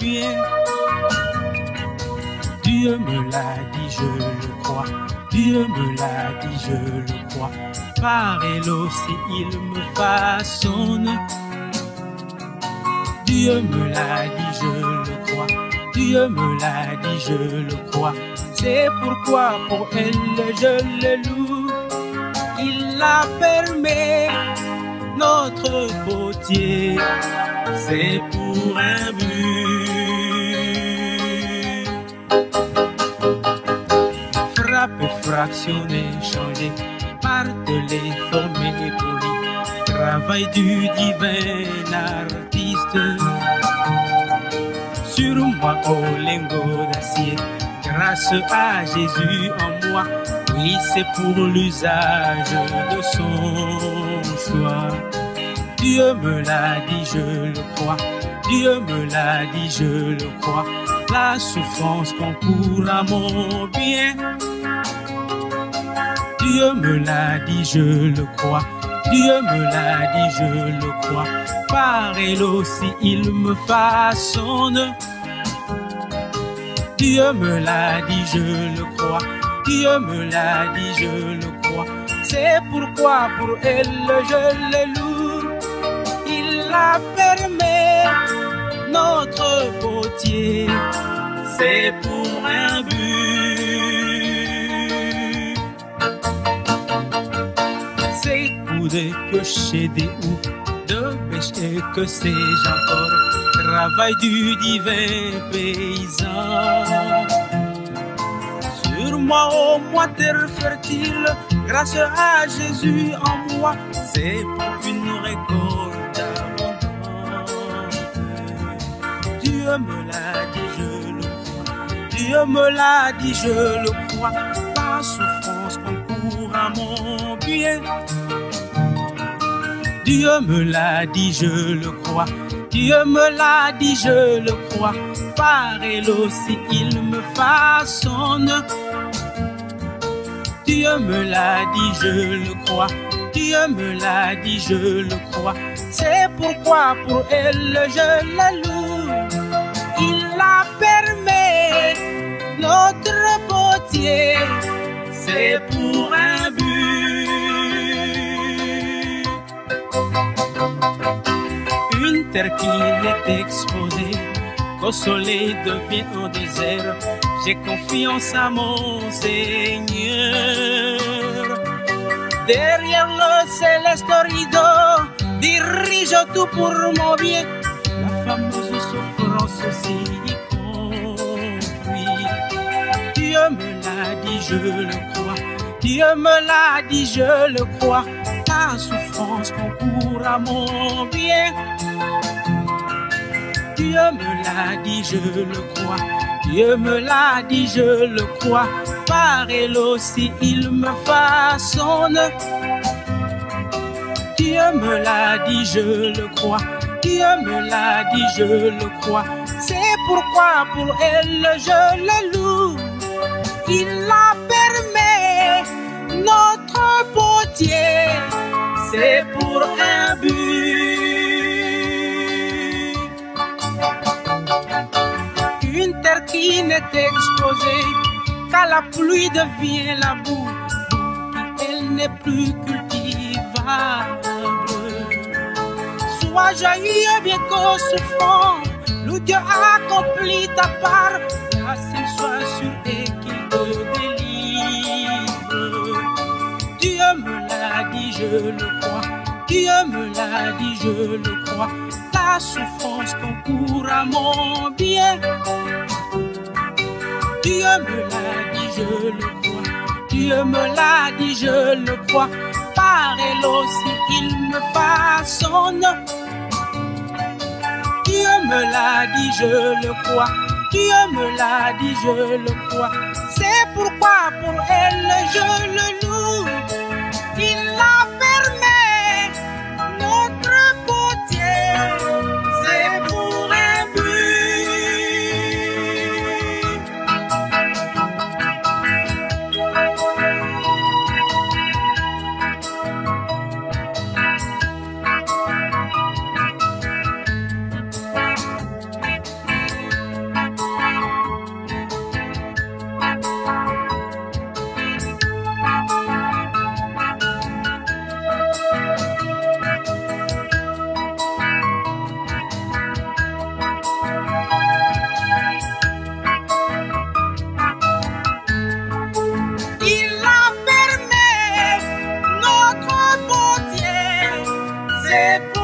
bien. Dieu me l'a dit, je le crois. Dieu me l'a dit, je le crois. Par aussi il me façonne. Dieu me l'a dit, je le crois. Dieu me l'a dit, je le crois. C'est pourquoi pour elle je le loue. Il a permis notre potier. C'est pour un but. Frappé, fractionné, changé, martelé, formé, poli. Travail du divin artiste. Sur moi, au lingot d'acier, grâce à Jésus en moi. Oui, c'est pour l'usage de son choix. Dieu me l'a dit, je le crois. Dieu me l'a dit, je le crois. La souffrance concourt à mon bien. Dieu me l'a dit, je le crois. Dieu me l'a dit, je le crois. Par elle aussi il me façonne. Dieu me l'a dit, je le crois. Dieu me l'a dit, je le crois. C'est pourquoi pour elle je le loue. Il a permis notre potier. C'est pour un but. C'est pour des piocher des houes, de pêcher que sais-je encore. Travail du divin paysan. Sur moi, ô moi, terre fertile, grâce à Jésus en moi, c'est pour une récolte abondante. Dieu me l'a dit, je le crois. Dieu me l'a dit, je le crois. Par souffrance concourt à mon bien. Dieu me l'a dit, je le crois. Dieu me l'a dit, je le crois. Par elle aussi il me façonne. Dieu me l'a dit, je le crois. Dieu me l'a dit, je le crois. C'est pourquoi pour elle je la loue. Il a permis notre potier. C'est pour un but. Une terre qui est exposée, qu'au soleil devient un désert. J'ai confiance à mon Seigneur. Derrière le céleste rideau, dirige tout pour mon bien. La fameuse souffrance aussi y compris. Dieu me l'a dit, je le crois. Dieu me l'a dit, je le crois. La souffrance concourt à mon bien. Dieu me l'a dit, je le crois. Dieu me l'a dit, je le crois. Par elle aussi il me façonne. Dieu me l'a dit, je le crois. Dieu me l'a dit, je le crois. C'est pourquoi pour elle je le loue. Il a permis notre potier. C'est pour un but. Une terre qui n'est exposée qu'à la pluie devient la boue. Elle n'est plus cultivable. Sois joyeux bien qu'au souffrant, le Dieu accomplit ta part. Qu'il soit sûr et qu'il te délivre. Dieu me l'a dit, je le crois. Dieu me l'a dit, je le crois. La souffrance concourt à mon bien. Dieu me l'a dit, je le crois. Dieu me l'a dit, je le crois. Par elle aussi il me façonne. Dieu me l'a dit, je le crois. Dieu me l'a dit, je le crois. C'est pourquoi pour elle je le loue. Il a permis notre potier. C'est pour un réponse.